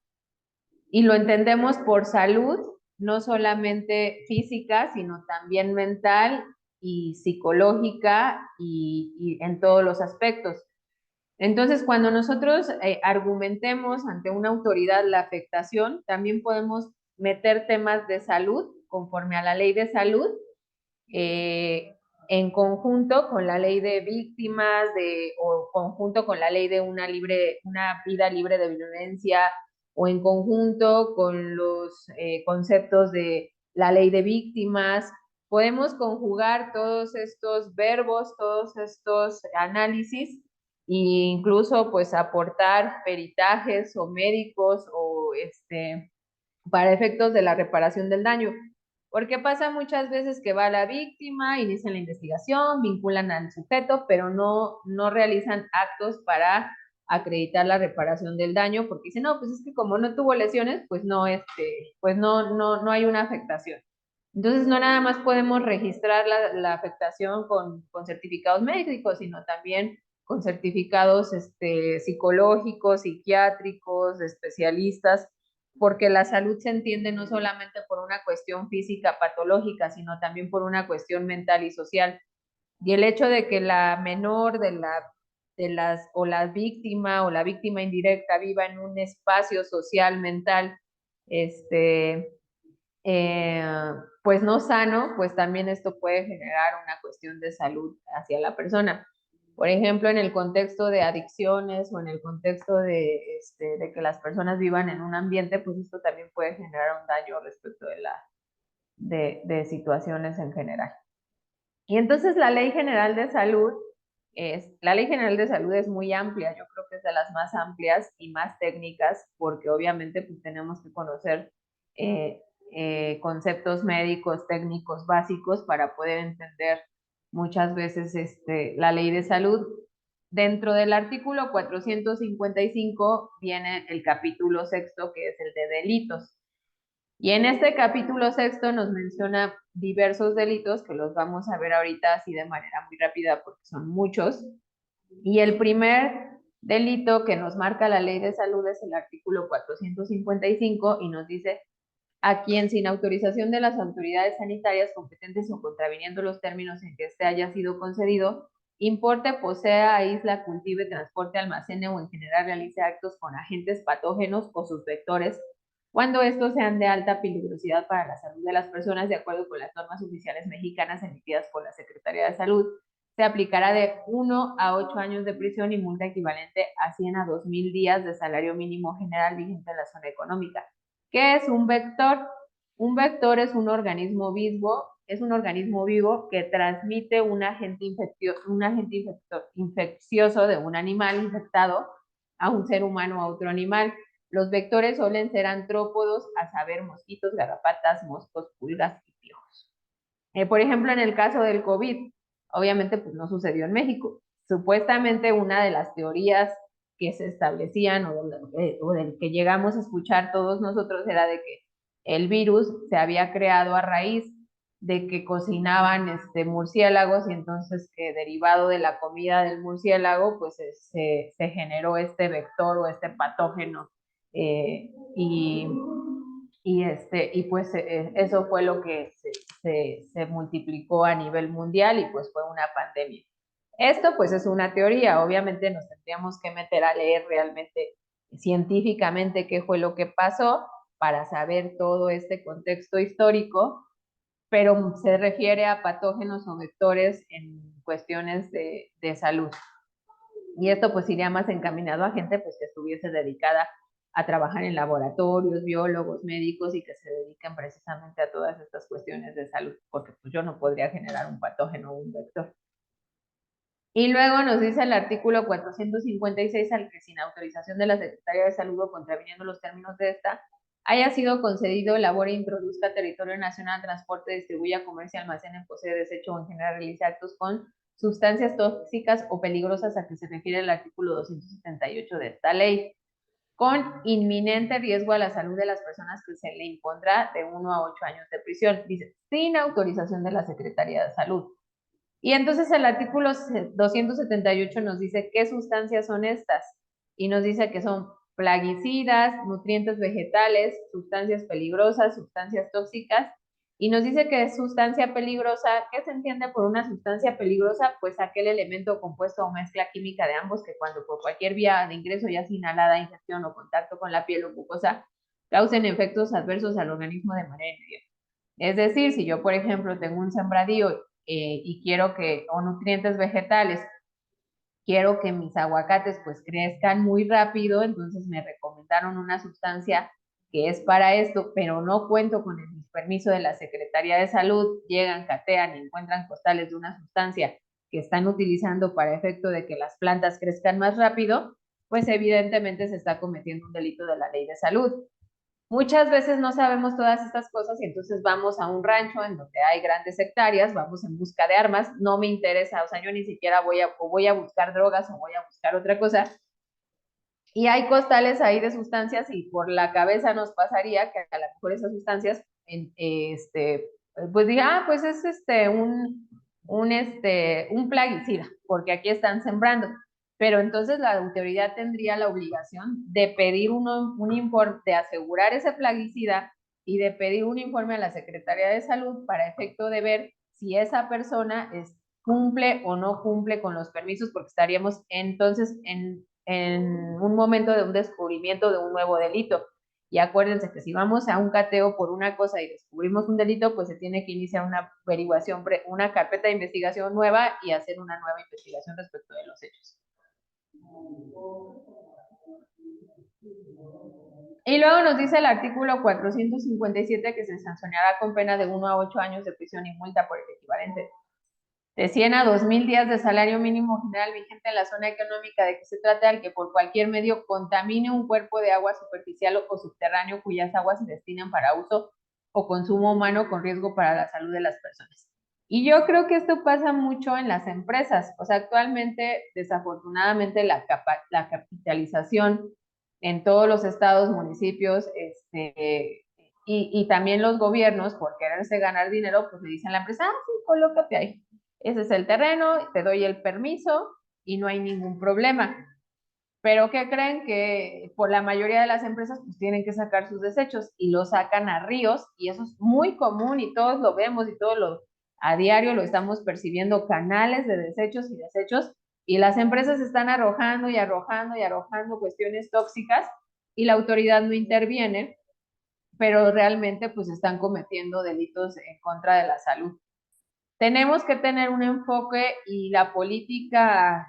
Y lo entendemos por salud, no solamente física, sino también mental y psicológica y en todos los aspectos. Entonces, cuando nosotros argumentemos ante una autoridad la afectación, también podemos meter temas de salud conforme a la ley de salud, en conjunto con la ley de víctimas, o conjunto con la ley de una vida libre de violencia, o en conjunto con los conceptos de la ley de víctimas. Podemos conjugar todos estos verbos, todos estos análisis, e incluso pues aportar peritajes o médicos o para efectos de la reparación del daño. Porque pasa muchas veces que va la víctima, inician la investigación, vinculan al sujeto, pero no realizan actos para acreditar la reparación del daño, porque dicen, no, pues es que como no tuvo lesiones, pues no, no hay una afectación. Entonces, no nada más podemos registrar la afectación con certificados médicos, sino también con certificados psicológicos, psiquiátricos, de especialistas, porque la salud se entiende no solamente por una cuestión física patológica, sino también por una cuestión mental y social. Y el hecho de que la menor o la víctima indirecta viva en un espacio social mental, pues no sano, pues también esto puede generar una cuestión de salud hacia la persona. Por ejemplo, en el contexto de adicciones o en el contexto de que las personas vivan en un ambiente, pues esto también puede generar un daño respecto de situaciones en general. Y entonces la Ley General de Salud es muy amplia, yo creo que es de las más amplias y más técnicas, porque obviamente pues tenemos que conocer conceptos médicos, técnicos básicos para poder entender muchas veces la ley de salud. Dentro del artículo 455 viene el capítulo 6, que es el de delitos. Y en este capítulo 6 nos menciona diversos delitos que los vamos a ver ahorita así de manera muy rápida porque son muchos. Y el primer delito que nos marca la ley de salud es el artículo 455 y nos dice: a quien sin autorización de las autoridades sanitarias competentes o contraviniendo los términos en que este haya sido concedido, importe, posea, aísla, cultive, transporte, almacene o en general realice actos con agentes patógenos o sus vectores, cuando estos sean de alta peligrosidad para la salud de las personas, de acuerdo con las normas oficiales mexicanas emitidas por la Secretaría de Salud, se aplicará de 1 a 8 años de prisión y multa equivalente a 100 a 2,000 días de salario mínimo general vigente en la zona económica. ¿Qué es un vector? Un vector es un organismo vivo que transmite un agente infeccioso de un animal infectado a un ser humano o a otro animal. Los vectores suelen ser antrópodos, a saber, mosquitos, garrapatas, moscos, pulgas y piojos. Por ejemplo, en el caso del COVID, obviamente pues no sucedió en México. Supuestamente una de las teorías que se establecían o del que llegamos a escuchar todos nosotros era de que el virus se había creado a raíz de que cocinaban murciélagos, y entonces que derivado de la comida del murciélago pues se generó este vector o este patógeno, y pues eso fue lo que se multiplicó a nivel mundial y pues fue una pandemia. Esto pues es una teoría, obviamente nos tendríamos que meter a leer realmente científicamente qué fue lo que pasó para saber todo este contexto histórico, pero se refiere a patógenos o vectores en cuestiones de salud. Y esto pues iría más encaminado a gente pues que estuviese dedicada a trabajar en laboratorios, biólogos, médicos, y que se dediquen precisamente a todas estas cuestiones de salud, porque pues yo no podría generar un patógeno o un vector. Y luego nos dice el artículo 456 al que sin autorización de la Secretaría de Salud o contraviniendo los términos de esta, haya sido concedido, elabore, introduzca territorio nacional, transporte, distribuya, comercie, almacene, posee, desecho o en general realice actos con sustancias tóxicas o peligrosas a que se refiere el artículo 278 de esta ley, con inminente riesgo a la salud de las personas, que se le impondrá de 1 a 8 años de prisión. Dice, sin autorización de la Secretaría de Salud. Y entonces el artículo 278 nos dice qué sustancias son estas. Y nos dice que son plaguicidas, nutrientes vegetales, sustancias peligrosas, sustancias tóxicas. Y nos dice que es sustancia peligrosa. ¿Qué se entiende por una sustancia peligrosa? Pues aquel elemento compuesto o mezcla química de ambos que cuando por cualquier vía de ingreso, ya sea inhalada, ingestión o contacto con la piel o mucosa, causen efectos adversos al organismo de manera inmediata. Es decir, si yo, por ejemplo, tengo un sembradío y quiero que, o nutrientes vegetales, quiero que mis aguacates pues crezcan muy rápido, entonces me recomendaron una sustancia que es para esto, pero no cuento con el permiso de la Secretaría de Salud, llegan, catean y encuentran costales de una sustancia que están utilizando para efecto de que las plantas crezcan más rápido, pues evidentemente se está cometiendo un delito de la ley de salud. Muchas veces no sabemos todas estas cosas y entonces vamos a un rancho en donde hay grandes hectáreas, vamos en busca de armas, no me interesa, o sea, yo ni siquiera voy a buscar drogas o voy a buscar otra cosa. Y hay costales ahí de sustancias y por la cabeza nos pasaría que a lo mejor esas sustancias, pues diga, pues es un plaguicida, porque aquí están sembrando. Pero entonces la autoridad tendría la obligación de pedir un informe, de asegurar ese plaguicida y de pedir un informe a la Secretaría de Salud para efecto de ver si esa persona cumple o no cumple con los permisos, porque estaríamos entonces en un momento de un descubrimiento de un nuevo delito. Y acuérdense que si vamos a un cateo por una cosa y descubrimos un delito, pues se tiene que iniciar una averiguación, una carpeta de investigación nueva y hacer una nueva investigación respecto de los hechos. Y luego nos dice el artículo 457 que se sancionará con pena de 1 a 8 años de prisión y multa por el equivalente de 100 a 2,000 días de salario mínimo general vigente en la zona económica de que se trate al que por cualquier medio contamine un cuerpo de agua superficial o subterráneo cuyas aguas se destinan para uso o consumo humano con riesgo para la salud de las personas. Y yo creo que esto pasa mucho en las empresas. O sea, actualmente, desafortunadamente, la capitalización en todos los estados, municipios, y también los gobiernos, por quererse ganar dinero, pues le dicen a la empresa, sí, colócate ahí. Ese es el terreno, te doy el permiso y no hay ningún problema. Pero ¿qué creen? Que por la mayoría de las empresas pues tienen que sacar sus desechos y los sacan a ríos y eso es muy común y todos lo vemos y todos a diario lo estamos percibiendo, canales de desechos y las empresas están arrojando y arrojando y arrojando cuestiones tóxicas y la autoridad no interviene, pero realmente pues están cometiendo delitos en contra de la salud. Tenemos que tener un enfoque y la política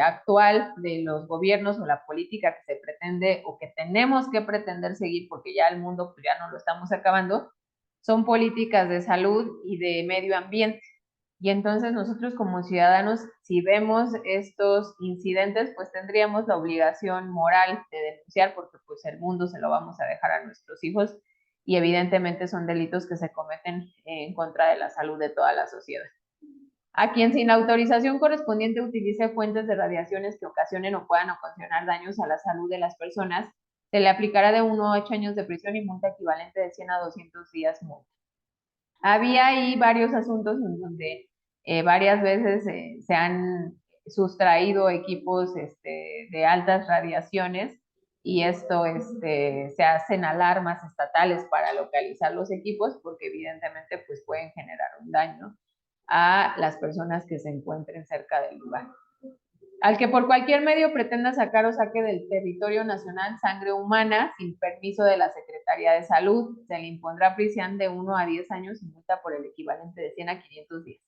actual de los gobiernos o la política que se pretende o que tenemos que pretender seguir, porque ya el mundo pues ya no lo estamos acabando, son políticas de salud y de medio ambiente. Y entonces nosotros como ciudadanos, si vemos estos incidentes, pues tendríamos la obligación moral de denunciar, porque pues el mundo se lo vamos a dejar a nuestros hijos y evidentemente son delitos que se cometen en contra de la salud de toda la sociedad. A quien sin la autorización correspondiente utilice fuentes de radiaciones que ocasionen o puedan ocasionar daños a la salud de las personas, se le aplicará de 1 a 8 años de prisión y multa equivalente de 100 a 200 días multa. Había ahí varios asuntos en donde varias veces se han sustraído equipos de altas radiaciones y esto se hacen alarmas estatales para localizar los equipos porque evidentemente pues pueden generar un daño a las personas que se encuentren cerca del lugar. Al que por cualquier medio pretenda sacar o saque del territorio nacional sangre humana sin permiso de la Secretaría de Salud, se le impondrá prisión de 1 a 10 años y multa por el equivalente de 100 a 500 días.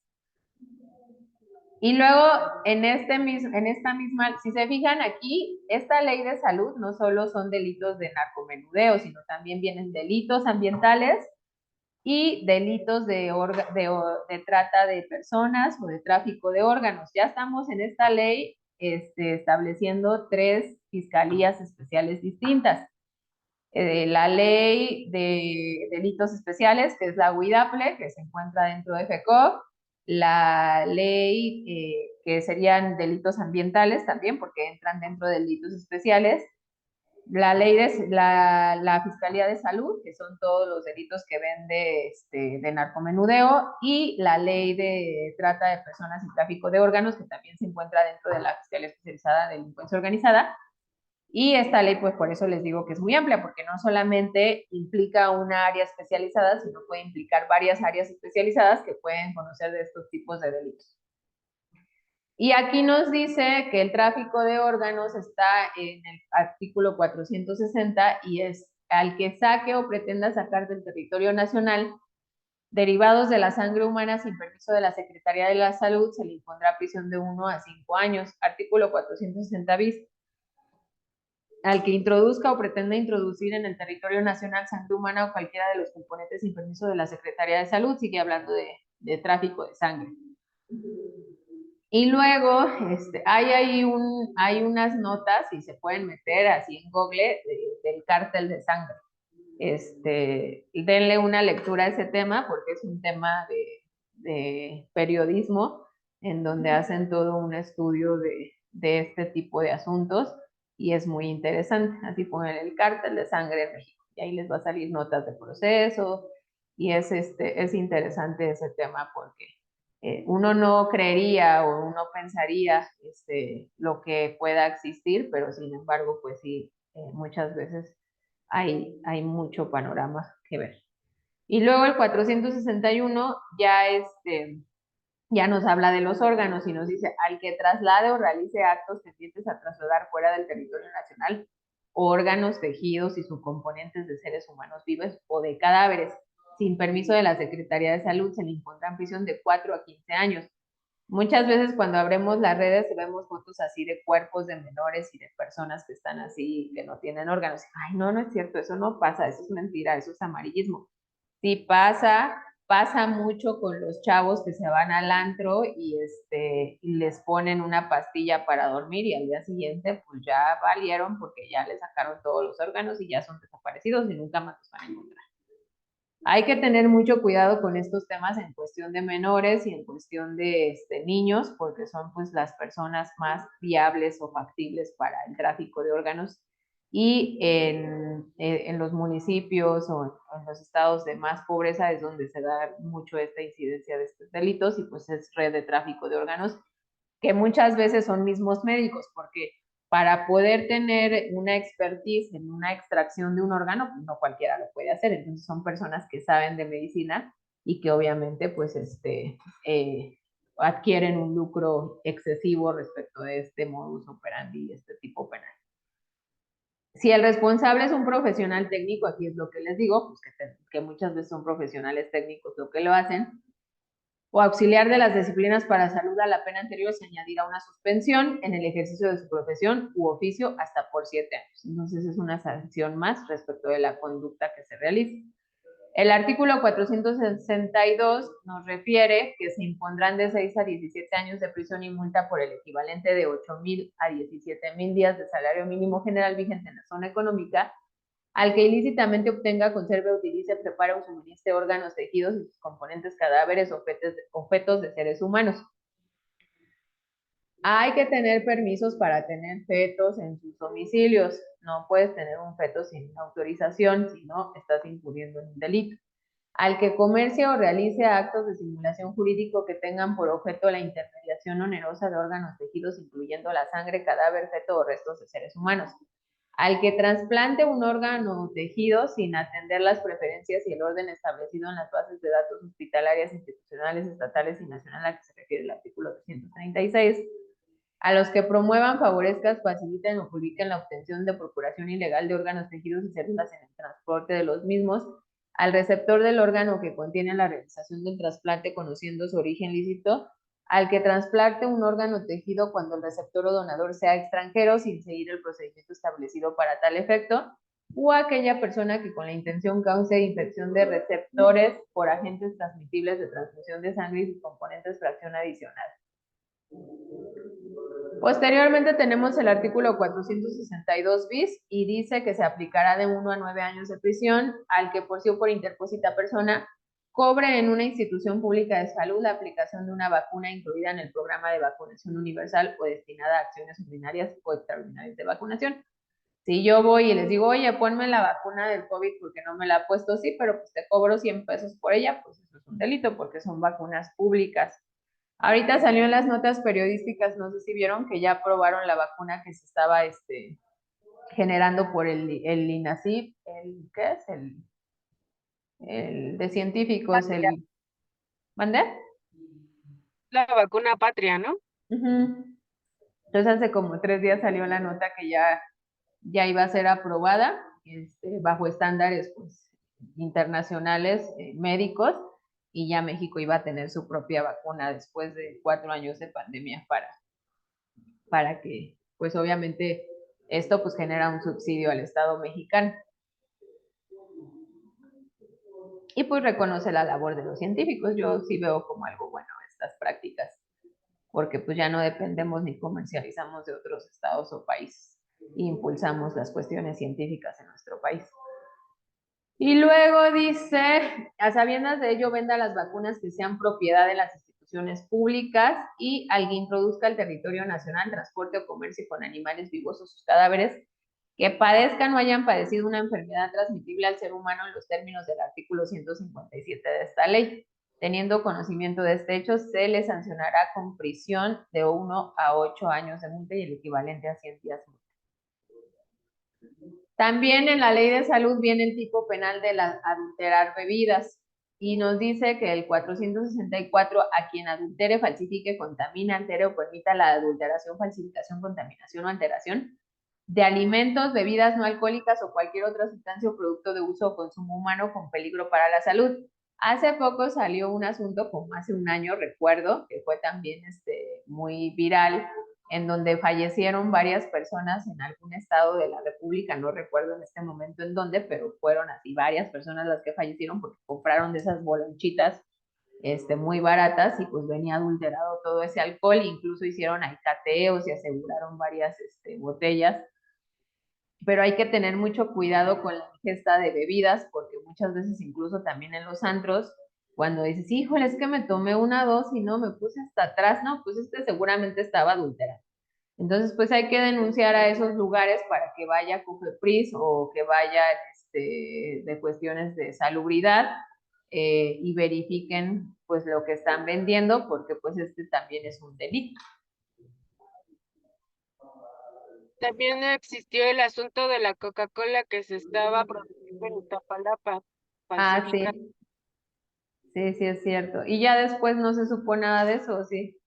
Y luego, en esta misma, si se fijan aquí, esta ley de salud no solo son delitos de narcomenudeo, sino también vienen delitos ambientales y delitos de trata de personas o de tráfico de órganos. Ya estamos en esta ley estableciendo 3 fiscalías especiales distintas. La ley de delitos especiales, que es la UIDAPLE, que se encuentra dentro de FECOP, la ley que serían delitos ambientales también, porque entran dentro de delitos especiales, la ley de la Fiscalía de Salud, que son todos los delitos que ven de narcomenudeo, y la ley de trata de personas y tráfico de órganos, que también se encuentra dentro de la Fiscalía Especializada de Delincuencia Organizada. Y esta ley, pues por eso les digo que es muy amplia, porque no solamente implica una área especializada, sino puede implicar varias áreas especializadas que pueden conocer de estos tipos de delitos. Y aquí nos dice que el tráfico de órganos está en el artículo 460 y es al que saque o pretenda sacar del territorio nacional derivados de la sangre humana sin permiso de la Secretaría de la Salud, se le impondrá prisión de 1 a 5 años. Artículo 460 bis. Al que introduzca o pretenda introducir en el territorio nacional sangre humana o cualquiera de los componentes sin permiso de la Secretaría de Salud, sigue hablando de tráfico de sangre. Y luego hay unas notas, y se pueden meter así en Google, del cártel de sangre. Denle una lectura a ese tema, porque es un tema de periodismo, en donde hacen todo un estudio de este tipo de asuntos, y es muy interesante. Así ponen el cártel de sangre en México, y ahí les va a salir notas de proceso, y es interesante ese tema porque uno no creería o uno pensaría lo que pueda existir, pero sin embargo, pues sí, muchas veces hay mucho panorama que ver. Y luego el 461 ya nos habla de los órganos y nos dice: al que traslade o realice actos tendientes a trasladar fuera del territorio nacional órganos, tejidos y subcomponentes de seres humanos vivos o de cadáveres, sin permiso de la Secretaría de Salud, se le impondrá prisión de 4 a 15 años. Muchas veces cuando abrimos las redes vemos fotos así de cuerpos de menores y de personas que están así, que no tienen órganos. Ay, no, no es cierto, eso no pasa, eso es mentira, eso es amarillismo. Sí pasa mucho con los chavos que se van al antro y les ponen una pastilla para dormir y al día siguiente pues ya valieron porque ya les sacaron todos los órganos y ya son desaparecidos y nunca más los van a encontrar. Hay que tener mucho cuidado con estos temas en cuestión de menores y en cuestión de niños, porque son pues las personas más viables o factibles para el tráfico de órganos. Y en los municipios o en los estados de más pobreza es donde se da mucho esta incidencia de estos delitos, y pues es red de tráfico de órganos, que muchas veces son mismos médicos, porque para poder tener una expertise en una extracción de un órgano, pues no cualquiera lo puede hacer. Entonces son personas que saben de medicina y que obviamente pues adquieren un lucro excesivo respecto de este modus operandi y este tipo penal. Si el responsable es un profesional técnico, aquí es lo que les digo, pues que muchas veces son profesionales técnicos lo que lo hacen, o auxiliar de las disciplinas para salud, a la pena anterior se añadirá una suspensión en el ejercicio de su profesión u oficio hasta por 7 años. Entonces es una sanción más respecto de la conducta que se realice. El artículo 462 nos refiere que se impondrán de 6 a 17 años de prisión y multa por el equivalente de 8,000 a 17,000 días de salario mínimo general vigente en la zona económica al que ilícitamente obtenga, conserve, utilice, prepare o suministre órganos, tejidos y sus componentes, cadáveres, objetos de seres humanos. Hay que tener permisos para tener fetos en sus domicilios. No puedes tener un feto sin autorización, si no estás incurriendo en un delito. Al que comercie o realice actos de simulación jurídico que tengan por objeto la intermediación onerosa de órganos, tejidos, incluyendo la sangre, cadáver, feto o restos de seres humanos. Al que trasplante un órgano o tejido sin atender las preferencias y el orden establecido en las bases de datos hospitalarias, institucionales, estatales y nacionales a que se refiere el artículo 236. A los que promuevan, favorezcan, faciliten o publiquen la obtención de procuración ilegal de órganos, tejidos y células en el transporte de los mismos, al receptor del órgano que contiene la realización del trasplante conociendo su origen lícito, al que trasplante un órgano tejido cuando el receptor o donador sea extranjero sin seguir el procedimiento establecido para tal efecto, o a aquella persona que con la intención cause infección de receptores por agentes transmitibles de transfusión de sangre y sus componentes fracción adicional. Posteriormente tenemos el artículo 462 bis y dice que se aplicará de 1 a 9 años de prisión al que por sí o por interpósita persona cobre en una institución pública de salud la aplicación de una vacuna incluida en el programa de vacunación universal o destinada a acciones ordinarias o extraordinarias de vacunación. Si yo voy y les digo, oye, ponme la vacuna del COVID porque no me la ha puesto, sí, pero pues te cobro 100 pesos por ella, pues eso es un delito porque son vacunas públicas. Ahorita salió en las notas periodísticas, no sé si vieron que ya aprobaron la vacuna que se estaba generando por el INACIP, ¿qué es? El de científicos, ¿mande? La vacuna patria, ¿no? Ujú. Entonces hace como 3 días salió la nota que ya iba a ser aprobada bajo estándares pues, internacionales médicos y ya México iba a tener su propia vacuna después de 4 años de pandemia para que pues obviamente esto pues genera un subsidio al Estado mexicano. Y pues reconoce la labor de los científicos. Yo sí veo como algo bueno estas prácticas, porque pues ya no dependemos ni comercializamos de otros estados o países, e impulsamos las cuestiones científicas en nuestro país. Y luego dice, a sabiendas de ello, venda las vacunas que sean propiedad de las instituciones públicas y al que introduzca al territorio nacional transporte o comercio con animales vivos o sus cadáveres que padezcan o hayan padecido una enfermedad transmitible al ser humano en los términos del artículo 157 de esta ley. Teniendo conocimiento de este hecho, se le sancionará con prisión de 1 a 8 años de multa y el equivalente a 100 días multa. También en la ley de salud viene el tipo penal de adulterar bebidas y nos dice que el 464 a quien adultere, falsifique, contamine, altere o permita la adulteración, falsificación, contaminación o alteración de alimentos, bebidas no alcohólicas o cualquier otra sustancia o producto de uso o consumo humano con peligro para la salud. Hace poco salió un asunto, como hace un año, recuerdo, que fue también muy viral, en donde fallecieron varias personas en algún estado de la República, no recuerdo en este momento en dónde, pero fueron así varias personas las que fallecieron porque compraron de esas bolonchitas muy baratas y pues venía adulterado todo ese alcohol, incluso hicieron ahí cateos y aseguraron varias botellas. Pero hay que tener mucho cuidado con la ingesta de bebidas, porque muchas veces incluso también en los antros, cuando dices, híjole, es que me tomé una dosis y no, me puse hasta atrás, no, pues seguramente estaba adulterado. Entonces, pues hay que denunciar a esos lugares para que vaya COFEPRIS o que vaya de cuestiones de salubridad y verifiquen pues lo que están vendiendo, porque pues también es un delito. También existió el asunto de la Coca-Cola que se estaba produciendo en Iztapalapa, Ah, sí, falsificada. sí, es cierto. Y ya después no se supo nada de eso, ¿sí?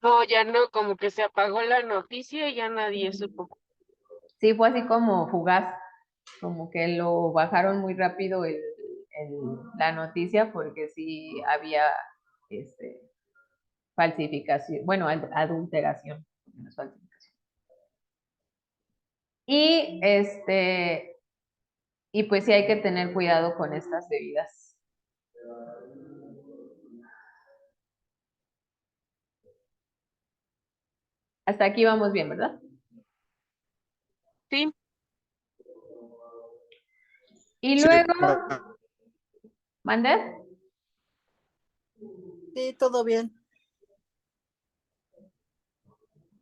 No, ya no, como que se apagó la noticia y ya nadie supo. Sí, fue así como fugaz, como que lo bajaron muy rápido la noticia porque sí había falsificación, bueno, adulteración, no es falsificación. Y y pues sí hay que tener cuidado con estas bebidas. Hasta aquí vamos bien, ¿verdad? Sí, Y Sí, luego, ¿mande? sí, todo bien.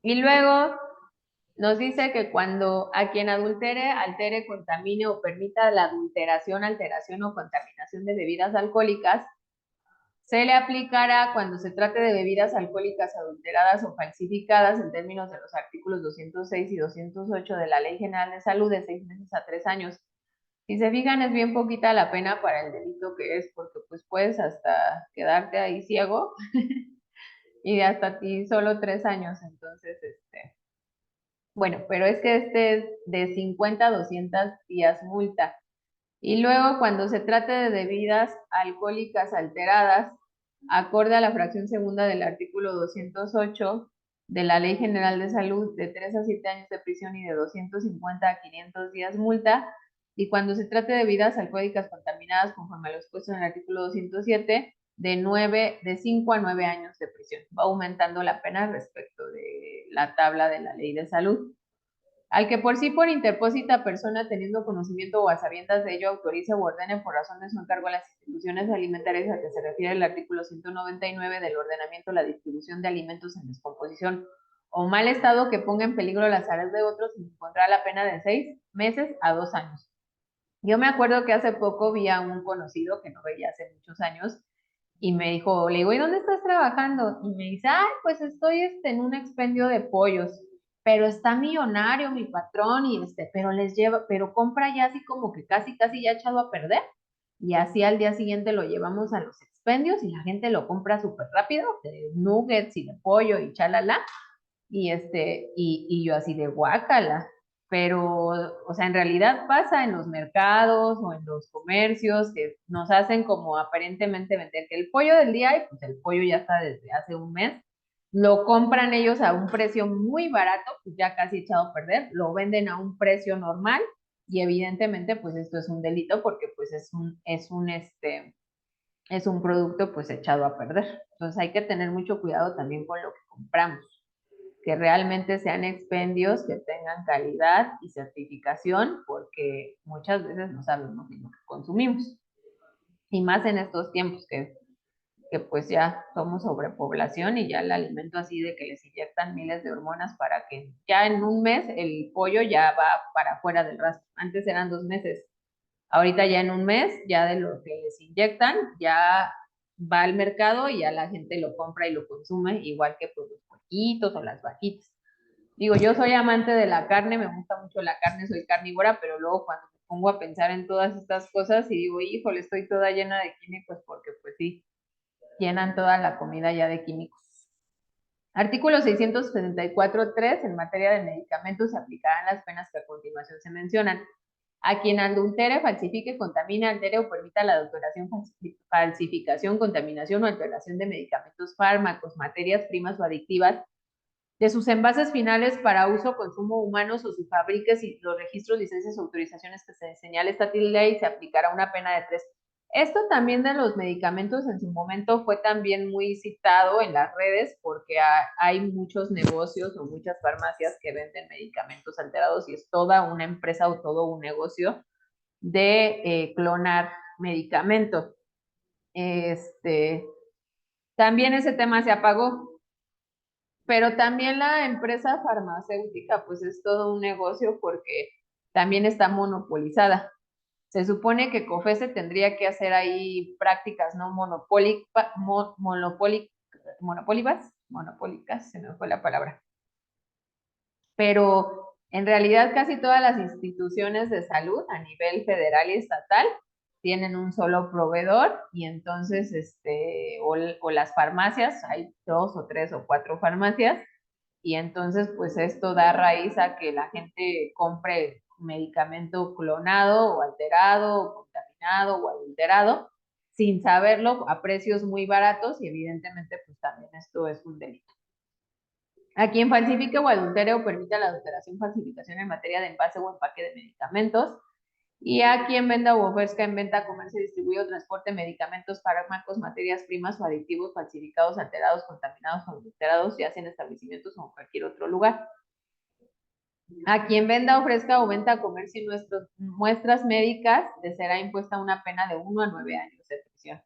Y luego nos dice que cuando a quien adultere, altere, contamine o permita la adulteración, alteración o contaminación de bebidas alcohólicas, se le aplicará cuando se trate de bebidas alcohólicas adulteradas o falsificadas en términos de los artículos 206 y 208 de la Ley General de Salud de 6 meses a 3 años. Si se fijan, es bien poquita la pena para el delito que es, porque pues puedes hasta quedarte ahí ciego y hasta ti solo 3 años. Entonces, bueno, pero es que es de 50 a 200 días multa. Y luego, cuando se trate de bebidas alcohólicas alteradas, acorde a la fracción segunda del artículo 208 de la Ley General de Salud, de 3 a 7 años de prisión y de 250 a 500 días multa. Y cuando se trate de bebidas alcohólicas contaminadas, conforme a lo expuesto en el artículo 207, de 5 a 9 años de prisión. Va aumentando la pena respecto de la tabla de la Ley de Salud. Al que por sí por interpósita persona teniendo conocimiento o a sabiendas de ello autorice o ordene por razón de su encargo a las instituciones alimentarias a que se refiere el artículo 199 del ordenamiento la distribución de alimentos en descomposición o mal estado que ponga en peligro la salud de otros, se impondrá la pena de 6 meses a 2 años. Yo me acuerdo que hace poco vi a un conocido que no veía hace muchos años y me dijo, le digo, ¿y dónde estás trabajando? Y me dice, ay, pues estoy en un expendio de pollos, pero está millonario mi patrón y pero les lleva, pero compra ya así como que casi ya echado a perder. Y así al día siguiente lo llevamos a los expendios y la gente lo compra súper rápido, de nuggets y de pollo y chalala. Y yo así de guácala, pero, o sea, en realidad pasa en los mercados o en los comercios que nos hacen como aparentemente vender que el pollo del día, y pues el pollo ya está desde hace un mes, lo compran ellos a un precio muy barato, pues ya casi echado a perder, lo venden a un precio normal y evidentemente pues esto es un delito porque pues es un producto pues echado a perder. Entonces hay que tener mucho cuidado también con lo que compramos, que realmente sean expendios que tengan calidad y certificación, porque muchas veces no sabemos ni lo que consumimos. Y más en estos tiempos que pues ya somos sobrepoblación y ya el alimento así de que les inyectan miles de hormonas para que ya en un mes el pollo ya va para fuera del rastro. Antes eran 2 meses. Ahorita ya en un mes, ya de lo que les inyectan, ya va al mercado y ya la gente lo compra y lo consume, igual que pues, los pollitos o las vaquitas. Digo, yo soy amante de la carne, me gusta mucho la carne, soy carnívora, pero luego cuando me pongo a pensar en todas estas cosas y digo, híjole, estoy toda llena de químicos, porque pues sí, llenan toda la comida ya de químicos. Artículo 674.3, en materia de medicamentos se aplicarán las penas que a continuación se mencionan. A quien adultere, falsifique, contamine, altere o permita la adulteración, falsificación, contaminación o alteración de medicamentos, fármacos, materias primas o adictivas, de sus envases finales para uso o consumo humanos o sus fabriques y los registros, licencias o autorizaciones que se señale esta ley, se aplicará una pena de 3. Esto también de los medicamentos en su momento fue también muy citado en las redes porque hay muchos negocios o muchas farmacias que venden medicamentos alterados y es toda una empresa o todo un negocio de clonar medicamentos. También ese tema se apagó, pero también la empresa farmacéutica pues es todo un negocio porque también está monopolizada. Se supone que COFESE tendría que hacer ahí prácticas no monopólicas, se me fue la palabra. Pero en realidad casi todas las instituciones de salud a nivel federal y estatal tienen un solo proveedor y entonces, o las farmacias, hay 2 o 3 o 4 farmacias, y entonces pues esto da raíz a que la gente compre medicamento clonado o alterado o contaminado o adulterado sin saberlo a precios muy baratos y evidentemente pues también esto es un delito. A quien falsifique o adultere o permita la adulteración, falsificación en materia de envase o empaque de medicamentos, y a quien venda o ofrezca en venta, comercio, distribuye o transporte medicamentos, fármacos, materias primas o aditivos falsificados, alterados, contaminados o adulterados, ya sea en establecimientos o en cualquier otro lugar. A quien venda, ofrezca o venta, comercio y muestras médicas, le será impuesta una pena de 1 a 9 años de prisión.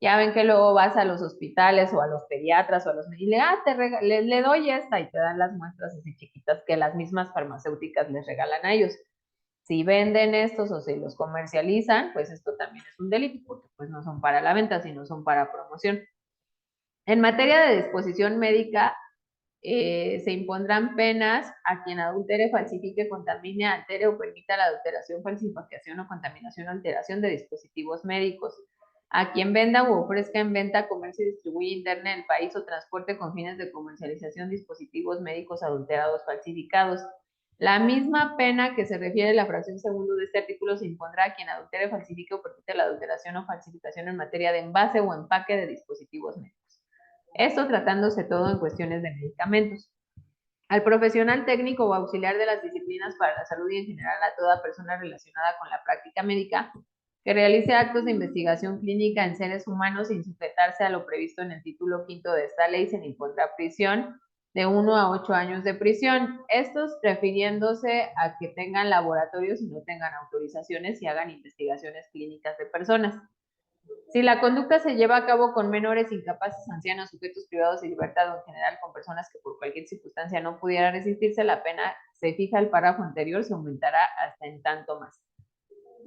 Ya ven que luego vas a los hospitales o a los pediatras o a los y le doy esta y te dan las muestras así chiquitas que las mismas farmacéuticas les regalan a ellos. Si venden estos o si los comercializan, pues esto también es un delito porque pues no son para la venta, sino son para promoción. En materia de disposición médica, se impondrán penas a quien adultere, falsifique, contamine, altere o permita la adulteración, falsificación o contaminación o alteración de dispositivos médicos. A quien venda u ofrezca en venta, comercio y distribuye interna en el país o transporte con fines de comercialización dispositivos médicos adulterados, falsificados. La misma pena que se refiere a la fracción segundo de este artículo se impondrá a quien adultere, falsifique o permita la adulteración o falsificación en materia de envase o empaque de dispositivos médicos. Esto tratándose todo en cuestiones de medicamentos. Al profesional técnico o auxiliar de las disciplinas para la salud y en general a toda persona relacionada con la práctica médica que realice actos de investigación clínica en seres humanos sin sujetarse a lo previsto en el título quinto de esta ley, se le impondrá prisión de 1 a 8 años de prisión. Estos refiriéndose a que tengan laboratorios y no tengan autorizaciones y hagan investigaciones clínicas de personas. Si la conducta se lleva a cabo con menores, incapaces, ancianos, sujetos privados de libertad o en general con personas que por cualquier circunstancia no pudiera resistirse, la pena se fija el párrafo anterior, se aumentará hasta en tanto más.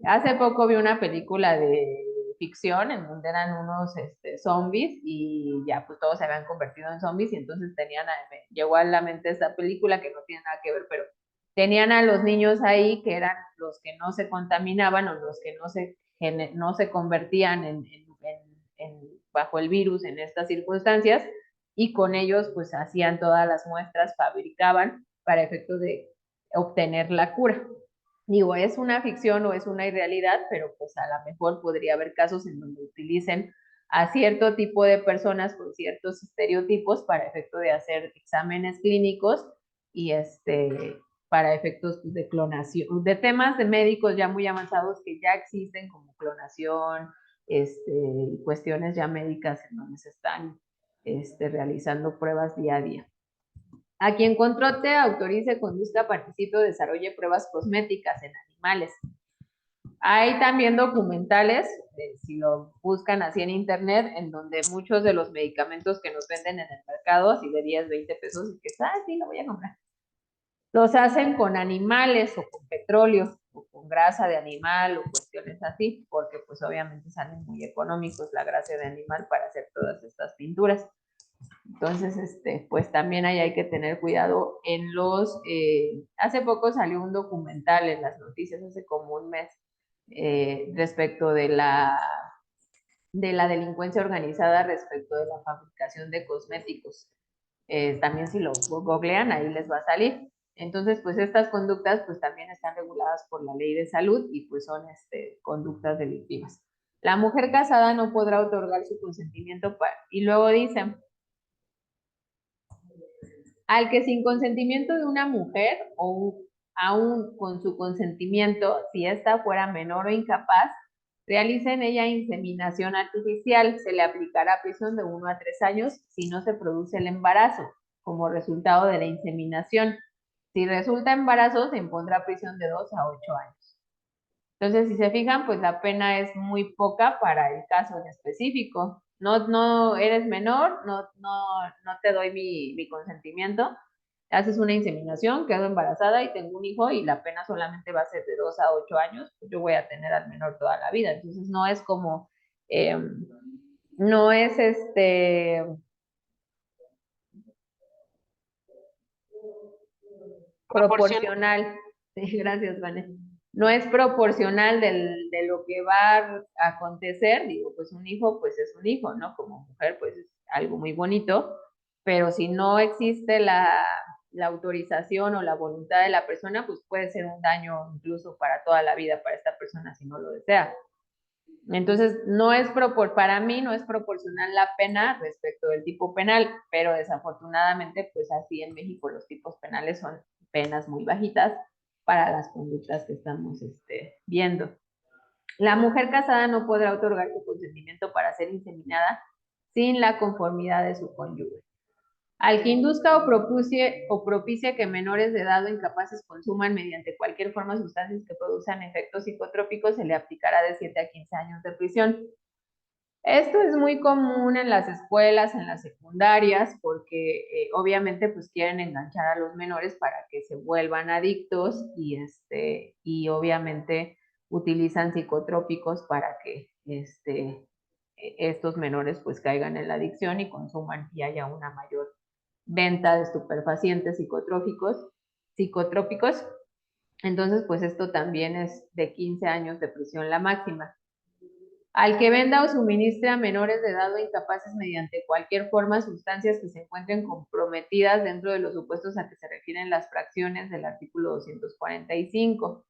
Hace poco vi una película de ficción en donde eran unos zombies y ya pues todos se habían convertido en zombies y entonces me llegó a la mente esta película que no tiene nada que ver, pero tenían a los niños ahí que eran los que no se contaminaban o los que no se convertían bajo el virus en estas circunstancias y con ellos pues hacían todas las muestras, fabricaban para efecto de obtener la cura. Digo, es una ficción o es una irrealidad, pero pues a lo mejor podría haber casos en donde utilicen a cierto tipo de personas con ciertos estereotipos para efecto de hacer exámenes clínicos y para efectos de clonación, de temas de médicos ya muy avanzados que ya existen como clonación, cuestiones ya médicas en donde se están realizando pruebas día a día. A quien controte, autorice, conduzca, participe o desarrolle pruebas cosméticas en animales. Hay también documentales, si lo buscan así en internet, en donde muchos de los medicamentos que nos venden en el mercado, así de 10, 20 pesos, y que sí, lo voy a comprar, los hacen con animales o con petróleo o con grasa de animal o cuestiones así, porque pues obviamente salen muy económicos la grasa de animal para hacer todas estas pinturas. Entonces, pues también ahí hay que tener cuidado en hace poco salió un documental en las noticias, hace como un mes, respecto de la delincuencia organizada respecto de la fabricación de cosméticos. También si lo googlean, ahí les va a salir. Entonces, pues estas conductas pues también están reguladas por la ley de salud y pues son conductas delictivas. La mujer casada no podrá otorgar su consentimiento y luego dicen, al que sin consentimiento de una mujer o aún con su consentimiento, si ésta fuera menor o incapaz, realice en ella inseminación artificial, se le aplicará prisión de 1 a 3 años si no se produce el embarazo como resultado de la inseminación. Si resulta embarazo, se impondrá prisión de 2 a 8 años. Entonces, si se fijan, pues la pena es muy poca para el caso en específico. No eres menor, no te doy mi consentimiento, haces una inseminación, quedo embarazada y tengo un hijo y la pena solamente va a ser de 2 a 8 años, pues yo voy a tener al menor toda la vida. Entonces, no es como, no es proporcional. Sí, gracias, Vanessa. No es proporcional de lo que va a acontecer. Digo, pues un hijo, pues es un hijo, ¿no? Como mujer, pues es algo muy bonito, pero si no existe la autorización o la voluntad de la persona, pues puede ser un daño incluso para toda la vida para esta persona si no lo desea. Entonces, para mí no es proporcional la pena respecto del tipo penal, pero desafortunadamente, pues así en México los tipos penales son penas muy bajitas para las conductas que estamos viendo. La mujer casada no podrá otorgar su consentimiento para ser inseminada sin la conformidad de su cónyuge. Al que induzca o propicie que menores de edad o incapaces consuman mediante cualquier forma sustancias que produzcan efectos psicotrópicos, se le aplicará de 7 a 15 años de prisión. Esto es muy común en las escuelas, en las secundarias, porque obviamente pues quieren enganchar a los menores para que se vuelvan adictos y obviamente utilizan psicotrópicos para que estos menores pues caigan en la adicción y consuman y haya una mayor venta de estupefacientes psicotrópicos. Entonces, pues esto también es de 15 años de prisión la máxima. Al que venda o suministre a menores de edad o incapaces mediante cualquier forma sustancias que se encuentren comprometidas dentro de los supuestos a que se refieren las fracciones del artículo 245.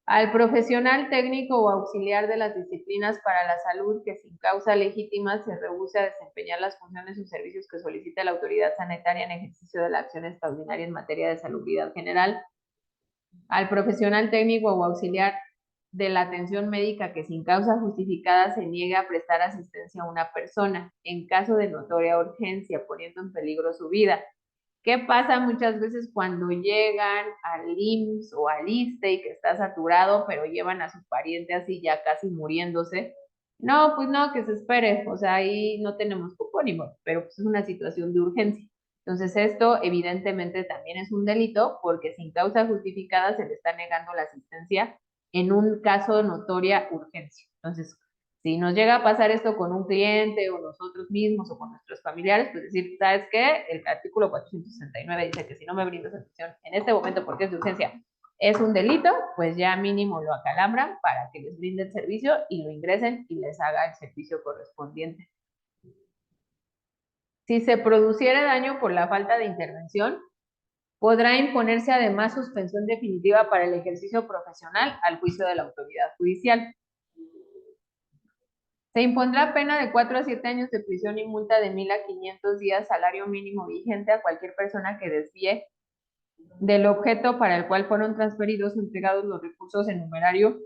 Al profesional técnico o auxiliar de las disciplinas para la salud que sin causa legítima se rehúse a desempeñar las funciones o servicios que solicita la autoridad sanitaria en ejercicio de la acción extraordinaria en materia de salubridad general. Al profesional técnico o auxiliar de la atención médica que sin causa justificada se niegue a prestar asistencia a una persona en caso de notoria urgencia, poniendo en peligro su vida. ¿Qué pasa muchas veces cuando llegan al IMSS o al ISSSTE y que está saturado, pero llevan a su pariente así ya casi muriéndose? No, pues no, que se espere, o sea, ahí no tenemos cupo ni modo, pero pues es una situación de urgencia. Entonces esto evidentemente también es un delito porque sin causa justificada se le está negando la asistencia en un caso de notoria urgencia. Entonces, si nos llega a pasar esto con un cliente o nosotros mismos o con nuestros familiares, pues decir, ¿sabes qué? El artículo 469 dice que si no me brindas atención en este momento porque es de urgencia, es un delito, pues ya mínimo lo acalambran para que les brinde el servicio y lo ingresen y les haga el servicio correspondiente. Si se produciera daño por la falta de intervención, podrá imponerse además suspensión definitiva para el ejercicio profesional al juicio de la autoridad judicial. Se impondrá pena de 4 a 7 años de prisión y multa de 1,000 a 500 días salario mínimo vigente a cualquier persona que desvíe del objeto para el cual fueron transferidos o entregados los recursos en numerario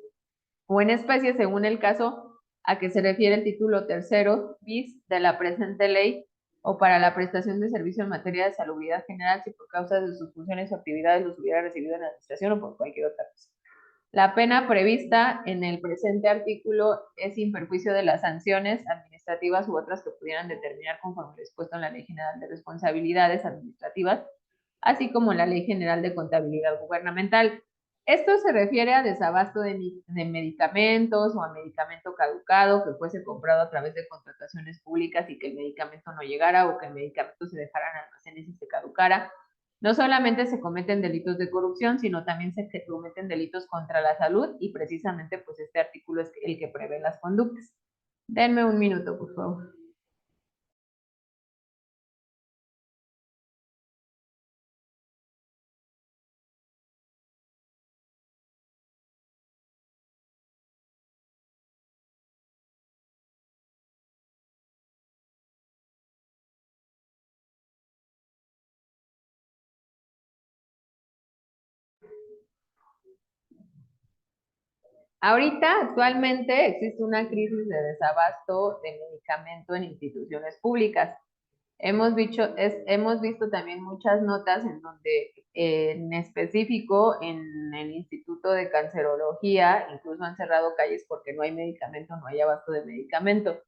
o en especie según el caso a que se refiere el título tercero bis de la presente ley o para la prestación de servicio en materia de salubridad general si por causa de sus funciones o actividades los hubiera recibido en la administración o por cualquier otra cosa. La pena prevista en el presente artículo es sin perjuicio de las sanciones administrativas u otras que pudieran determinar conforme lo dispuesto en la Ley General de Responsabilidades Administrativas, así como en la Ley General de Contabilidad Gubernamental. Esto se refiere a desabasto de medicamentos o a medicamento caducado que fuese comprado a través de contrataciones públicas y que el medicamento no llegara o que el medicamento se dejara en almacenes y se caducara. No solamente se cometen delitos de corrupción, sino también se cometen delitos contra la salud y precisamente pues este artículo es el que prevé las conductas. Denme un minuto, por favor. Ahorita, actualmente, existe una crisis de desabasto de medicamento en instituciones públicas. Hemos visto también muchas notas en donde, en específico, en el Instituto de Cancerología, incluso han cerrado calles porque no hay medicamento, no hay abasto de medicamento.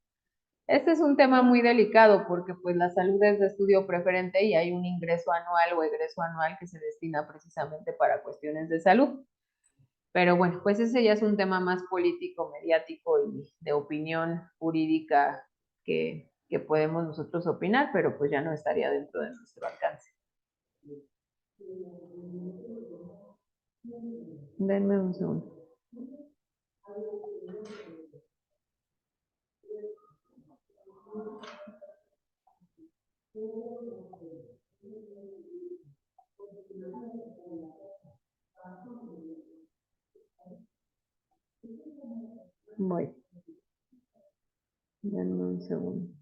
Este es un tema muy delicado porque pues la salud es de estudio preferente y hay un ingreso anual o egreso anual que se destina precisamente para cuestiones de salud. Pero bueno, pues ese ya es un tema más político, mediático y de opinión jurídica que podemos nosotros opinar, pero pues ya no estaría dentro de nuestro alcance. Denme un segundo. Voy. Denme un segundo.